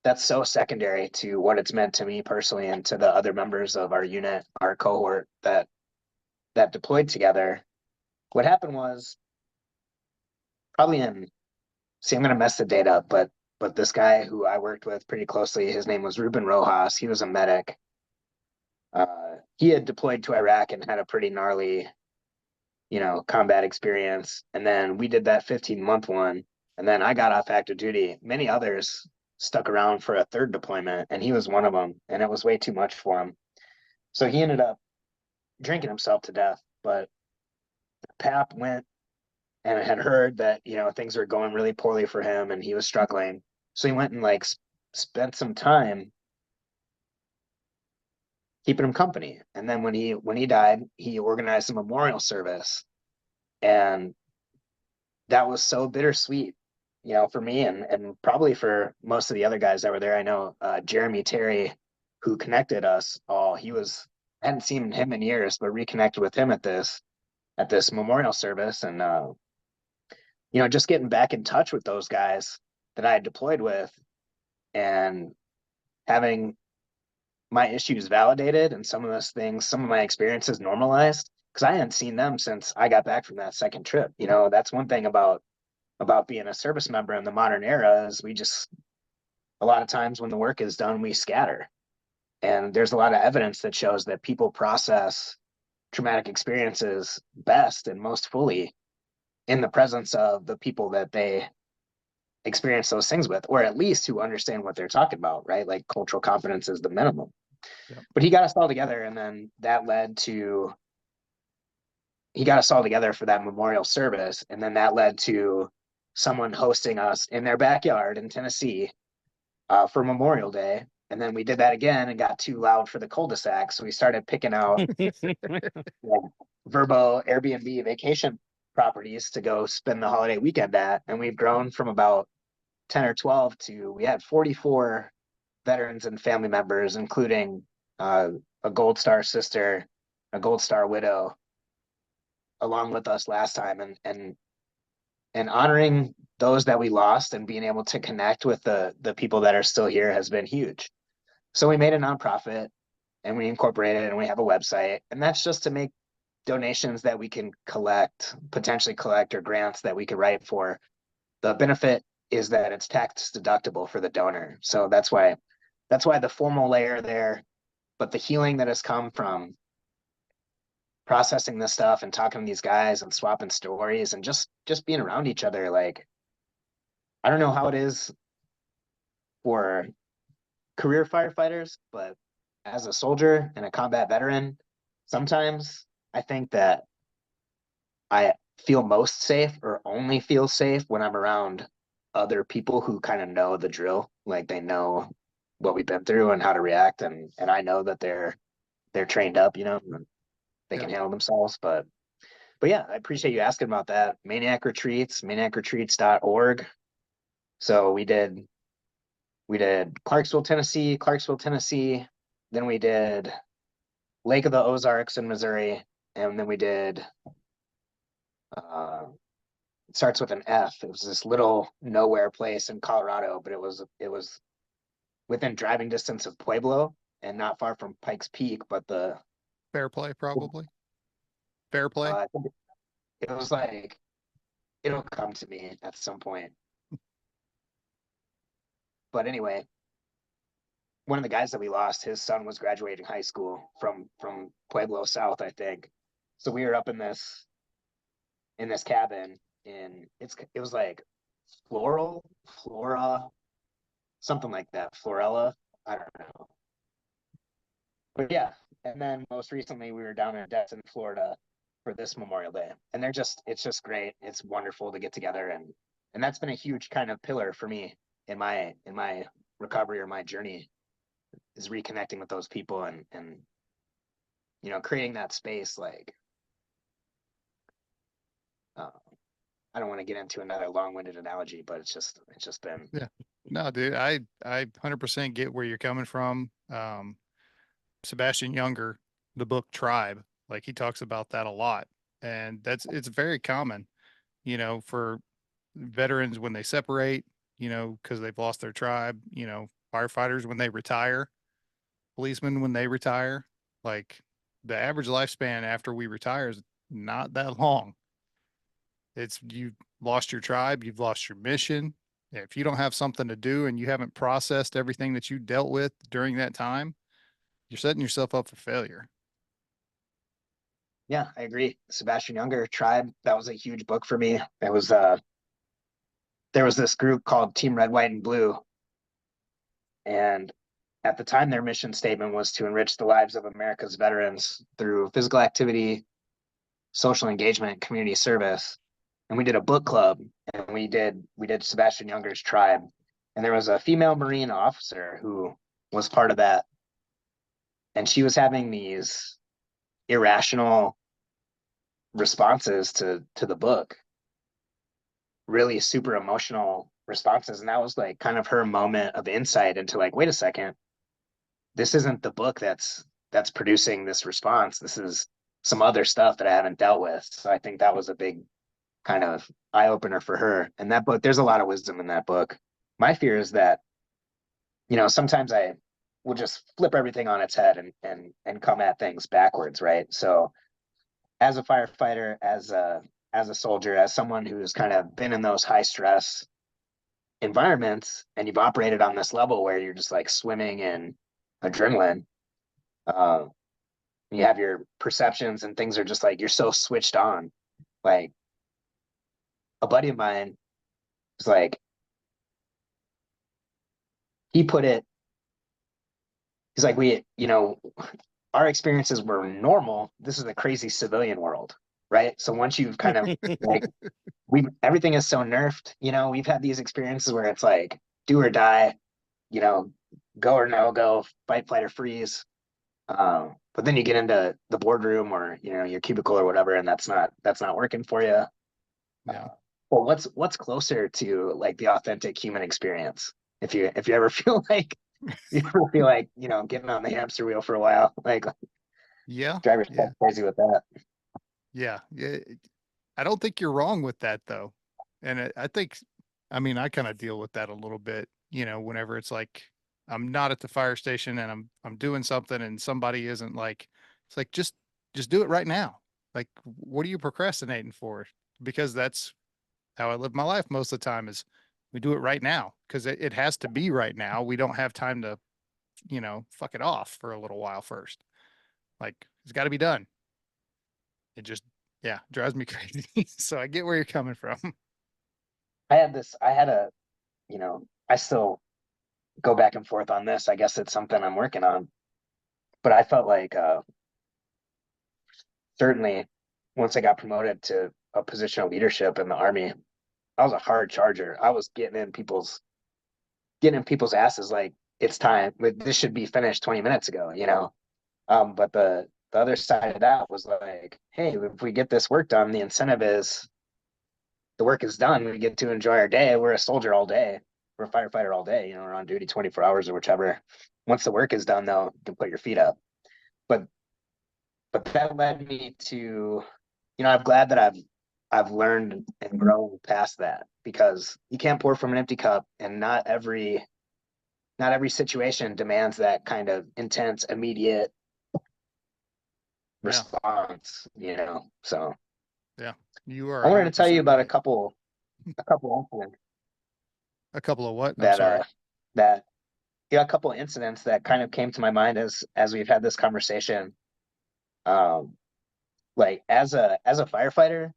that's so secondary to what it's meant to me personally and to the other members of our unit, our cohort that deployed together. What happened was probably I'm gonna mess the date up, but this guy who I worked with pretty closely, his name was Ruben Rojas. He was a medic. He had deployed to Iraq and had a pretty gnarly, combat experience. And then we did that 15-month one. And then I got off active duty. Many others stuck around for a third deployment, and he was one of them. And it was way too much for him. So he ended up drinking himself to death. But Pap went and had heard that, things were going really poorly for him and he was struggling. So he went and like spent some time keeping him company. And then when he died, he organized a memorial service. And that was so bittersweet, for me and probably for most of the other guys that were there. I know Jeremy Terry, who connected us all, I hadn't seen him in years, but reconnected with him at this memorial service. And just getting back in touch with those guys that I had deployed with and having my issues validated and some of my experiences normalized, because I hadn't seen them since I got back from that second trip. That's one thing about being a service member in the modern era is a lot of times when the work is done, we scatter. And there's a lot of evidence that shows that people process traumatic experiences best and most fully in the presence of the people that they experience those things with, or at least who understand what they're talking about, right? Like cultural competence is the minimum. Yep. But he got us all together, and then that led to he got us all together for that memorial service, and then that led to someone hosting us in their backyard in Tennessee for Memorial Day. And then we did that again and got too loud for the cul-de-sac, so we started picking out Verbo Airbnb vacation properties to go spend the holiday weekend at. And we've grown from about 10 or 12 to we had 44 veterans and family members, including a Gold Star sister, a Gold Star widow, along with us last time. And honoring those that we lost and being able to connect with the people that are still here has been huge. So we made a nonprofit and we incorporated it, and we have a website, and that's just to make donations that we can potentially collect, or grants that we could write for. The benefit is that it's tax deductible for the donor. So that's why the formal layer there, but the healing that has come from processing this stuff and talking to these guys and swapping stories and just being around each other. Like, I don't know how it is for career firefighters, but as a soldier and a combat veteran, sometimes I think that I feel most safe, or only feel safe, when I'm around other people who kind of know the drill, like they know what we've been through and how to react, and I know that they're trained up, and they Yep. can handle themselves. But yeah, I appreciate you asking about that. Maniac Retreats, maniacretreats.org. So we did Clarksville, Tennessee. Then we did Lake of the Ozarks in Missouri, and then we did it starts with an F. It was this little nowhere place in Colorado, but it was within driving distance of Pueblo and not far from Pikes Peak. But Fair play, probably. Fair play. I think it was like it'll come to me at some point. But anyway, one of the guys that we lost, his son was graduating high school from Pueblo South, I think. So we were up in this cabin, and it was like flora, something like that, florella. I don't know. But yeah, and then most recently we were down in Destin, Florida for this Memorial Day. And it's just great. It's wonderful to get together, and that's been a huge kind of pillar for me in my recovery or my journey, is reconnecting with those people and creating that space. Like uh, I don't want to get into another long-winded analogy, but it's just been Yeah. No, dude, I 100% get where you're coming from. Sebastian Younger, the book Tribe, like he talks about that a lot. And it's very common, for veterans when they separate, because they've lost their tribe, firefighters when they retire, policemen when they retire. Like the average lifespan after we retire is not that long. It's you lost your tribe, you've lost your mission. If you don't have something to do and you haven't processed everything that you dealt with during that time, you're setting yourself up for failure. Yeah, I agree. Sebastian Younger, Tribe, that was a huge book for me. It was there was this group called Team Red, White, and Blue, and at the time their mission statement was to enrich the lives of America's veterans through physical activity, social engagement, and community service. And we did a book club, and we did Sebastian Younger's Tribe. And there was a female Marine officer who was part of that, and she was having these irrational responses to the book, really super emotional responses. And that was like kind of her moment of insight into like, wait a second, this isn't the book that's producing this response. This is some other stuff that I haven't dealt with. So I think that was a big kind of eye opener for her. And that book, there's a lot of wisdom in that book. My fear is that, sometimes I will just flip everything on its head and come at things backwards, right? So as a firefighter, as a soldier, as someone who's kind of been in those high stress environments, and you've operated on this level where you're just like swimming in adrenaline, uh, you have your perceptions and things are just like you're so switched on. Like a buddy of mine was like, he put it, he's like, our experiences were normal. This is a crazy civilian world, right? So once you've kind of like everything is so nerfed, we've had these experiences where it's like do or die, you know, go or no go, fight, flight, or freeze. But then you get into the boardroom or your cubicle or whatever, and that's not working for you. Yeah. Well, what's closer to like the authentic human experience? If you ever feel like getting on the hamster wheel for a while, like Yeah. drive yourself Yeah. crazy with that. Yeah. Yeah. I don't think you're wrong with that though. And I think, I mean, I kind of deal with that a little bit, whenever it's like I'm not at the fire station and I'm doing something and somebody isn't like, it's like just do it right now. Like, what are you procrastinating for? Because that's how I live my life most of the time is we do it right now because it has to be right now. We don't have time to, fuck it off for a little while first. Like it's got to be done. It just, yeah, drives me crazy. So I get where you're coming from. I still go back and forth on this. I guess it's something I'm working on, but I felt like certainly once I got promoted to a position of leadership in the Army, a hard charger. I was getting in people's asses like it's time. This should be finished 20 minutes ago, you know. But the other side of that was like, hey, if we get this work done, the incentive is the work is done. We get to enjoy our day. We're a soldier all day. We're a firefighter all day. You know, we're on duty 24 hours or whichever. Once the work is done, though, you can put your feet up. But that led me to, you know, I'm glad that I've learned and grown past that, because you can't pour from an empty cup, and not every situation demands that kind of intense, immediate response, you know. So Yeah. You I are wanted to tell you 100% about right. a couple incidents A couple of what? I'm that sorry. that yeah, a couple incidents that kind of came to my mind as we've had this conversation. Um, like as a firefighter,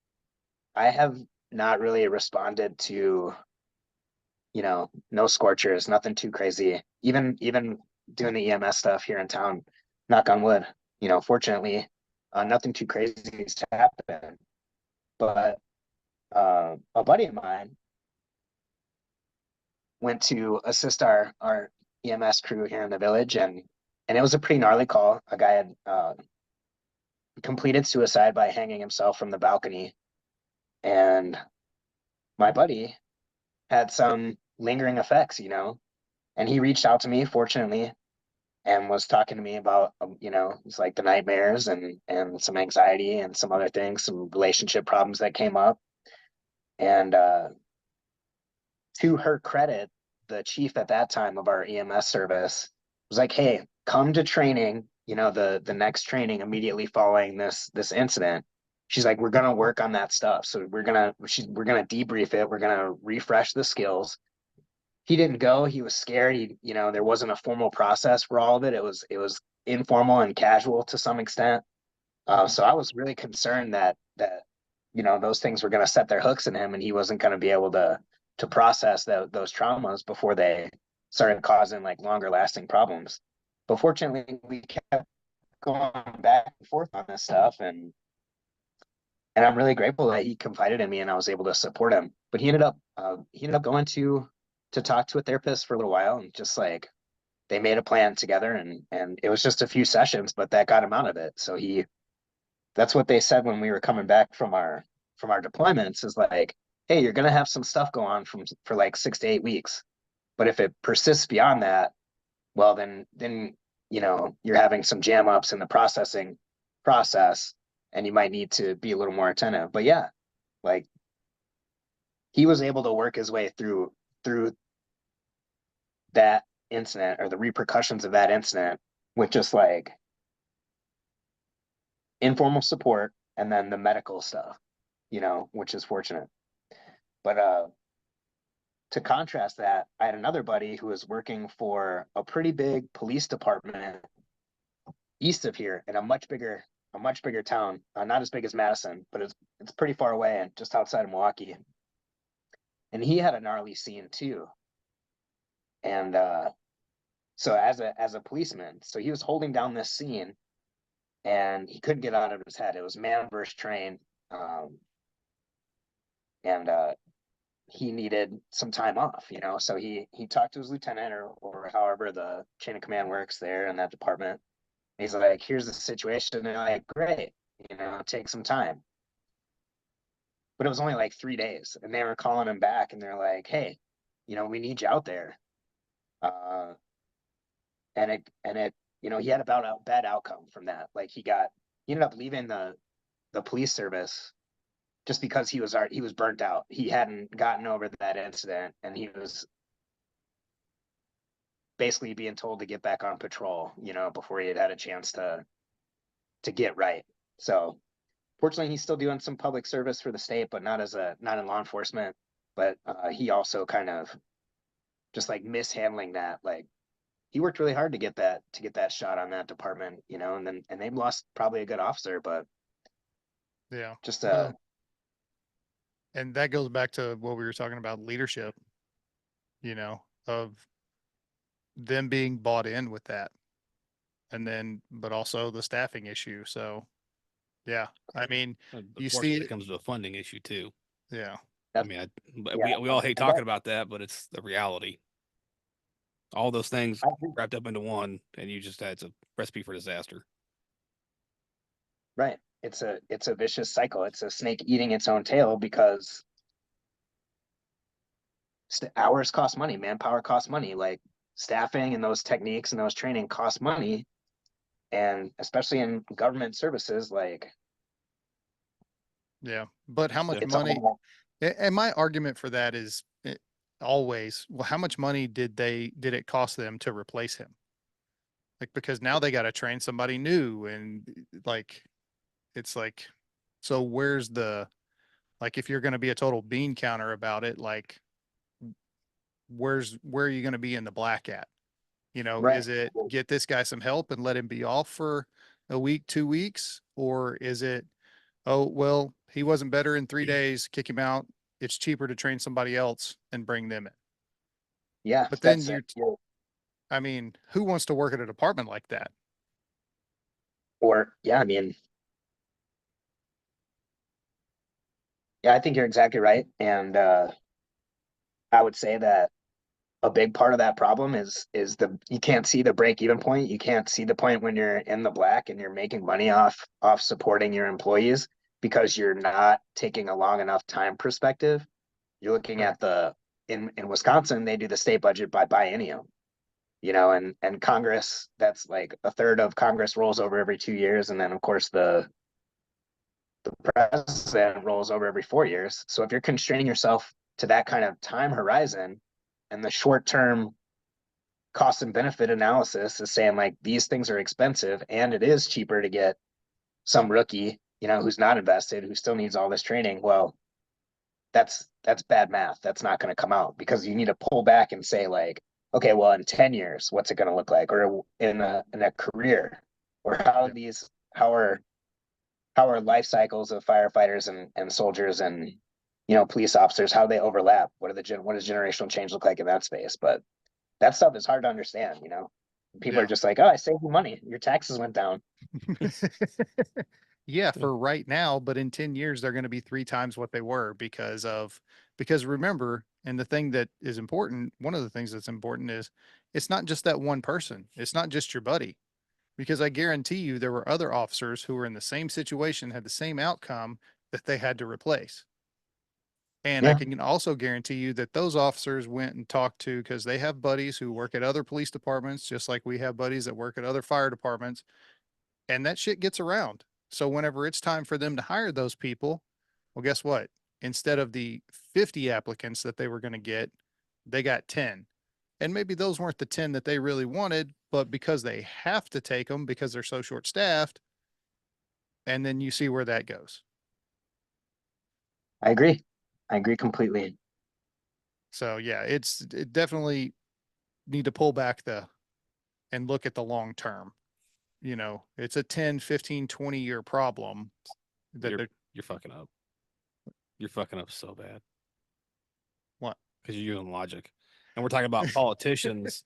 I have not really responded to, you know, no scorchers, nothing too crazy. Even doing the EMS stuff here in town, knock on wood, you know, fortunately, nothing too crazy has happened. But a buddy of mine went to assist our EMS crew here in the village, and it was a pretty gnarly call. A guy had completed suicide by hanging himself from the balcony, and my buddy had some lingering effects, you know. And he reached out to me, fortunately, and was talking to me about, you know, it's like the nightmares and some anxiety and some other things, some relationship problems that came up. And to her credit, the chief at that time of our EMS service was like, "Hey, come to training, you know, the next training immediately following this incident." She's like, "We're gonna work on that stuff. So we're gonna debrief it. We're gonna refresh the skills." He didn't go. He was scared. You know, there wasn't a formal process for all of it. It was informal and casual to some extent. So I was really concerned that you know, those things were going to set their hooks in him, and he wasn't going to be able to process those traumas before they started causing like longer lasting problems. But fortunately, we kept going back and forth on this stuff, and I'm really grateful that he confided in me and I was able to support him. But he ended up going to talk to a therapist for a little while, and just like they made a plan together, and it was just a few sessions, but that got him out of it. So that's what they said when we were coming back from our deployments, is like, hey, you're gonna have some stuff go on for like 6 to 8 weeks, but if it persists beyond that, well, then you know, you're having some jam ups in the processing process, and you might need to be a little more attentive. But yeah, like he was able to work his way through that incident, or the repercussions of that incident, with just like informal support and then the medical stuff, you know, which is fortunate. But to contrast that, I had another buddy who was working for a pretty big police department east of here in a much bigger town, not as big as Madison, but it's pretty far away and just outside of Milwaukee. And he had a gnarly scene too. And so as a policeman, so he was holding down this scene, and he couldn't get out of his head. It was man versus train, and he needed some time off, you know. So he talked to his lieutenant, or however the chain of command works there in that department. He's like, "Here's the situation." And they're like, "Great, you know, take some time." But it was only like 3 days, and they were calling him back, and they're like, "Hey, you know, we need you out there." Uh, and it, you know, he had about a bad outcome from that. Like he ended up leaving the police service just because he was burnt out. He hadn't gotten over that incident, and he was basically being told to get back on patrol, you know, before he had had a chance to get right. So fortunately, he's still doing some public service for the state, but not in law enforcement. But he also kind of just like mishandling that. Like he worked really hard to get that shot on that department, you know, and they've lost probably a good officer, but Yeah. just Well, and that goes back to what we were talking about, leadership, you know, of them being bought in with that. And then, but also the staffing issue. So, yeah, I mean, you see Unfortunately, it it. comes to a funding issue too. Yeah. I mean, but Yeah, we all hate and talking about that, but it's the reality. All those things I agree. wrapped up into one, and it's a recipe for disaster. Right. It's a vicious cycle. It's a snake eating its own tail because hours cost money, manpower costs money, like staffing and those techniques and those training cost money. And especially in government services, like Yeah. But how much it's money? all And my argument for that is always, well, how much money did it cost them to replace him? Like, because now they got to train somebody new and like, it's like, so where's like, if you're going to be a total bean counter about it, like, where are you going to be in the black at? right. Is it get this guy some help and let him be off for a week, 2 weeks? Or is it, oh, well, he wasn't better in 3 days, kick him out. It's cheaper to train somebody else and bring them in. Yeah, But then that's it. I mean, who wants to work at a department like that? Or yeah, I mean, yeah, I think you're exactly right. And I would say that a big part of that problem is the you can't see the break even point. You can't see the point when you're in the black and you're making money off supporting your employees because you're not taking a long enough time perspective. You're looking Right. at in Wisconsin, they do the state budget by biennium, and Congress, that's like a third of Congress rolls over every 2 years, and then of course the president rolls over every 4 years. So if you're constraining yourself to that kind of time horizon, and the short term cost and benefit analysis is saying like these things are expensive and it is cheaper to get some rookie, who's not invested, who still needs all this training. Well, that's bad math. That's not going to come out because you need to pull back and say like, okay, well, in 10 years, what's it going to look like? Or in a career, or Yeah. how are life cycles of firefighters and soldiers and police officers, how they overlap? What does generational change look like in that space? But that stuff is hard to understand. People are Yeah. just like, oh, I saved you money, your taxes went down. Yeah, for right now, but in 10 years, they're going to be 3 times what they were because remember, and the thing that is important, one of the things that's important is it's not just that one person. It's not just your buddy, because I guarantee you there were other officers who were in the same situation, had the same outcome that they had to replace. And I Yeah, can also guarantee you that those officers went and talked to, because they have buddies who work at other police departments, just like we have buddies that work at other fire departments, and that shit gets around. So whenever it's time for them to hire those people, well, guess what? Instead of the 50 applicants that they were going to get, they got 10. And maybe those weren't the 10 that they really wanted, but because they have to take them because they're so short staffed, and then you see where that goes. I agree. I agree completely. So yeah, it definitely need to pull back and look at the long term. It's a 10, 15, 20-year problem that You're they're you're fucking up. You're fucking up so bad what? because you're using logic, and we're talking about politicians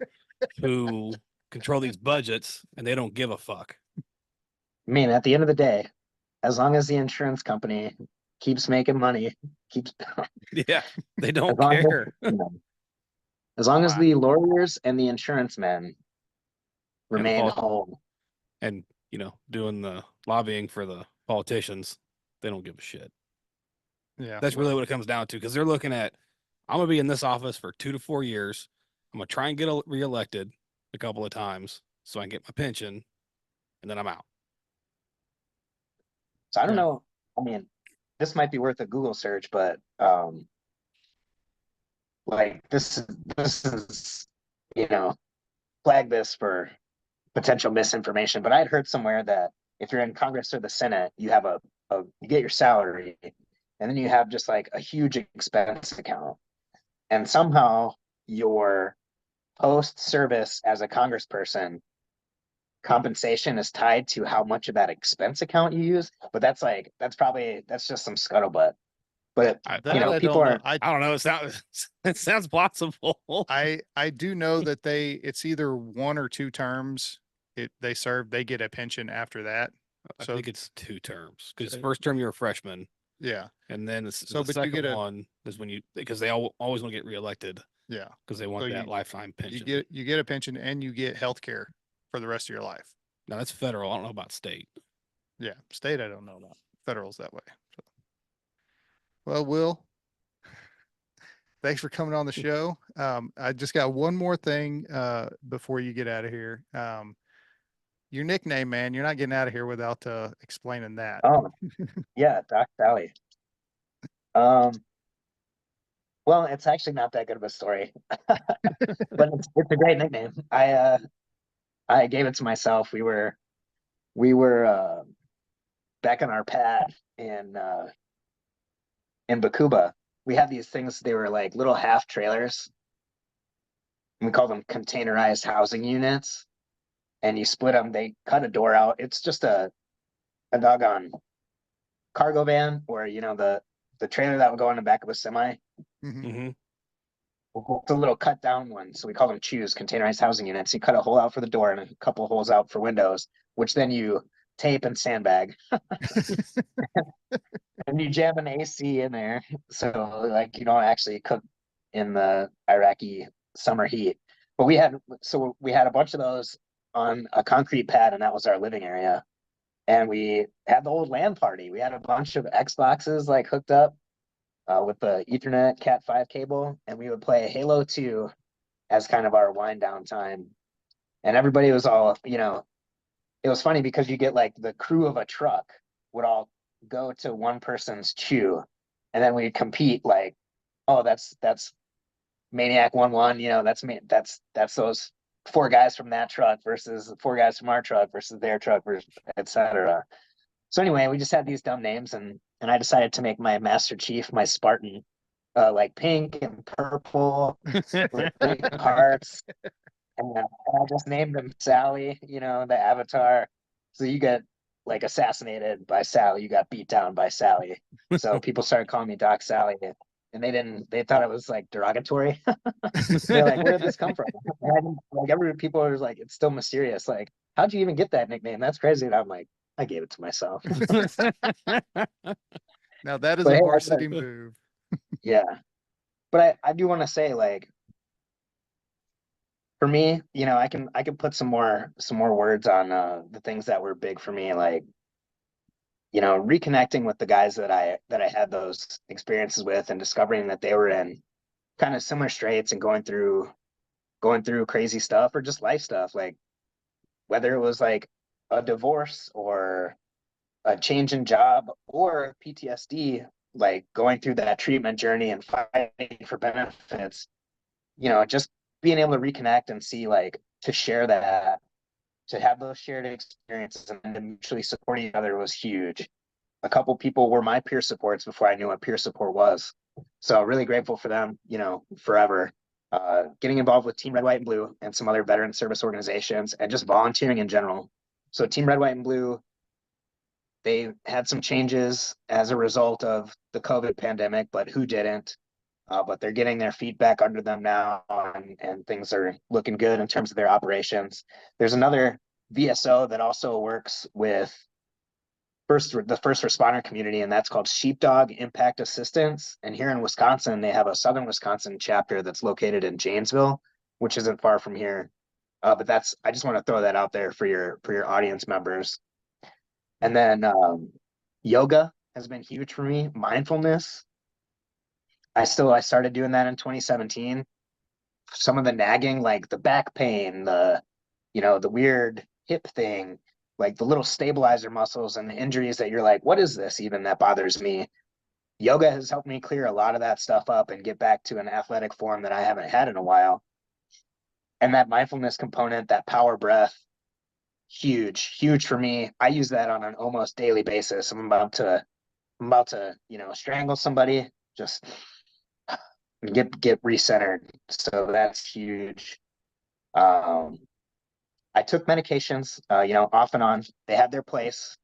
who control these budgets and they don't give a fuck. I mean, at the end of the day, as long as the insurance company keeps making money, keeps Yeah, they as don't long care. as, as long as Wow. the lawyers and the insurance men And the remain whole. and doing the lobbying for the politicians, they don't give a shit. Yeah. That's really Well, what it comes down to because they're looking at, I'm gonna be in this office for 2 to 4 years. I'm gonna try and get reelected a couple of times so I can get my pension, and then I'm out. So I don't yeah. know. I mean, this might be worth a Google search, but like this is flag this for potential misinformation. But I'd heard somewhere that if you're in Congress or the Senate, you have you get your salary, and then you have just like a huge expense account, and somehow your post service as a congressperson compensation is tied to how much of that expense account you use. But that's just some scuttlebutt. But That I people don't know. are I don't know. It sounds it sounds plausible. I do know that it's either 1 or 2 terms they serve, they get a pension after that. I So think it's 2 terms because first term you're a freshman, Yeah. And then So, the but you second get a one is when because they always want to get reelected yeah. because they want So that lifetime pension. You get a pension and you get health care for the rest of your life. Now that's federal. I don't know about state. Yeah. State, I don't know about. Federal's that way. So. Well, Will, thanks for coming on the show. I just got one more thing before you get out of here. Your nickname, man, you're not getting out of here without explaining that. Oh, yeah, Doc Sally. Well, it's actually not that good of a story, but it's a great nickname. I gave it to myself. We were back on our pad in Bakuba. We had these things. They were like little half trailers. And we called them containerized housing units. And you split them. They cut a door out. It's just a doggone cargo van, or the trailer that would go on the back of a semi. Mm-hmm. Mm-hmm. It's a little cut down one, so we call them chews, containerized housing units. You cut a hole out for the door and a couple of holes out for windows, which then you tape and sandbag, and you jam an AC in there, so like you don't actually cook in the Iraqi summer heat. But we had a bunch of those on a concrete pad, and that was our living area. And we had the old LAN party. We had a bunch of Xboxes like hooked up with the Ethernet Cat5 cable, and we would play Halo 2 as kind of our wind down time. And everybody was all, it was funny because you get like the crew of a truck would all go to one person's chew, and then we'd compete like, oh, that's Maniac 1-1, that's those four guys from that truck versus four guys from our truck versus their truck, versus etc. So anyway, we just had these dumb names, and I decided to make my Master Chief, my Spartan, like pink and purple with big hearts, and I just named him Sally, the avatar. So you get like assassinated by Sally, you got beat down by Sally. So people started calling me Doc Sally, and they thought it was like derogatory. They're like, where did this come from? Like people are like, it's still mysterious. Like, how'd you even get that nickname? That's crazy. And I'm like, I gave it to myself. Now that is But a hey, varsity move. yeah. But I do want to say, like, for me, I can put some more words on the things that were big for me, like, reconnecting with the guys that I had those experiences with, and discovering that they were in kind of similar straits and going through crazy stuff, or just life stuff, like whether it was like a divorce or a change in job or PTSD, like going through that treatment journey and fighting for benefits, just being able to reconnect and see, like, to share that, to have those shared experiences and to mutually support each other was huge. A couple people were my peer supports before I knew what peer support was. So really grateful for them, forever. Getting involved with Team Red, White, and Blue and some other veteran service organizations, and just volunteering in general. So Team Red, White, and Blue, they had some changes as a result of the COVID pandemic, but who didn't? But they're getting their feet back under them now, and things are looking good in terms of their operations. There's another VSO that also works with the first responder community, and that's called Sheepdog Impact Assistance. And here in Wisconsin, they have a Southern Wisconsin chapter that's located in Janesville, which isn't far from here. But I just want to throw that out there for your audience members. And then yoga has been huge for me. Mindfulness. I started doing that in 2017. Some of the nagging, like the back pain, the weird hip thing, like the little stabilizer muscles and the injuries that you're like, what is this even that bothers me? Yoga has helped me clear a lot of that stuff up and get back to an athletic form that I haven't had in a while. And that mindfulness component, that power breath, huge for me. I use that on an almost daily basis. I'm about to, strangle somebody, just get recentered. So that's huge. I took medications, off and on. They had their place,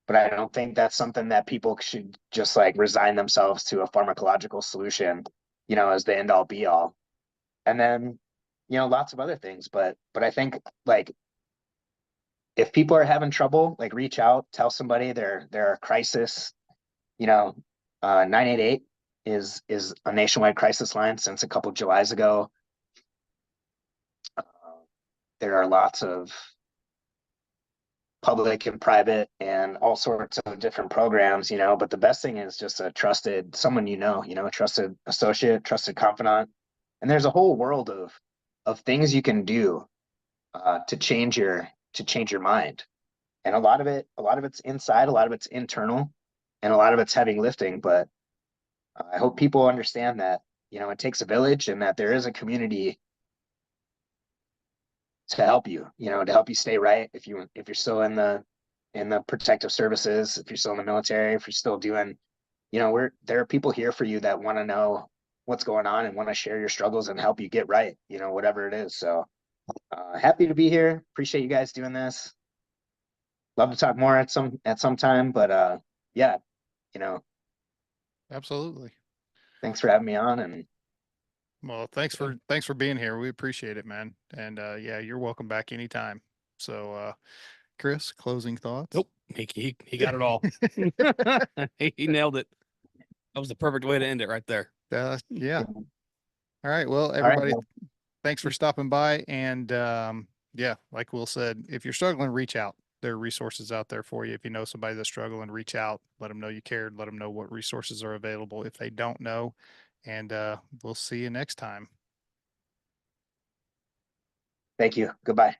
but I don't think that's something that people should just like resign themselves to a pharmacological solution, as the end all be all. And then, lots of other things, but I think, like, if people are having trouble, like, reach out, tell somebody. There are crisis, 988 is a nationwide crisis line since a couple Julys ago. There are lots of public and private and all sorts of different programs, but the best thing is just a trusted someone, a trusted associate, trusted confidant. And there's a whole world of things you can do to change your mind. And a lot of it's inside, a lot of it's internal, and a lot of it's heavy lifting. But I hope people understand that, it takes a village and that there is a community to help you, to help you stay right. If you're still in the protective services, if you're still in the military, if you're still doing, there are people here for you that want to know what's going on and want to share your struggles and help you get right, whatever it is. So happy to be here. Appreciate you guys doing this. Love to talk more at some time, but yeah, Absolutely. thanks for having me on. And Well, thanks for being here. We appreciate it, man. And yeah, you're welcome back anytime. So Chris, closing thoughts? Nope. He got it all. He nailed it. That was the perfect way to end it right there. Yeah. All right. Well, all right, everybody, well, thanks for stopping by. And yeah, like Will said, if you're struggling, reach out. There are resources out there for you. If you know somebody that's struggling, reach out, let them know you cared, let them know what resources are available if they don't know. And we'll see you next time. thank you. Goodbye.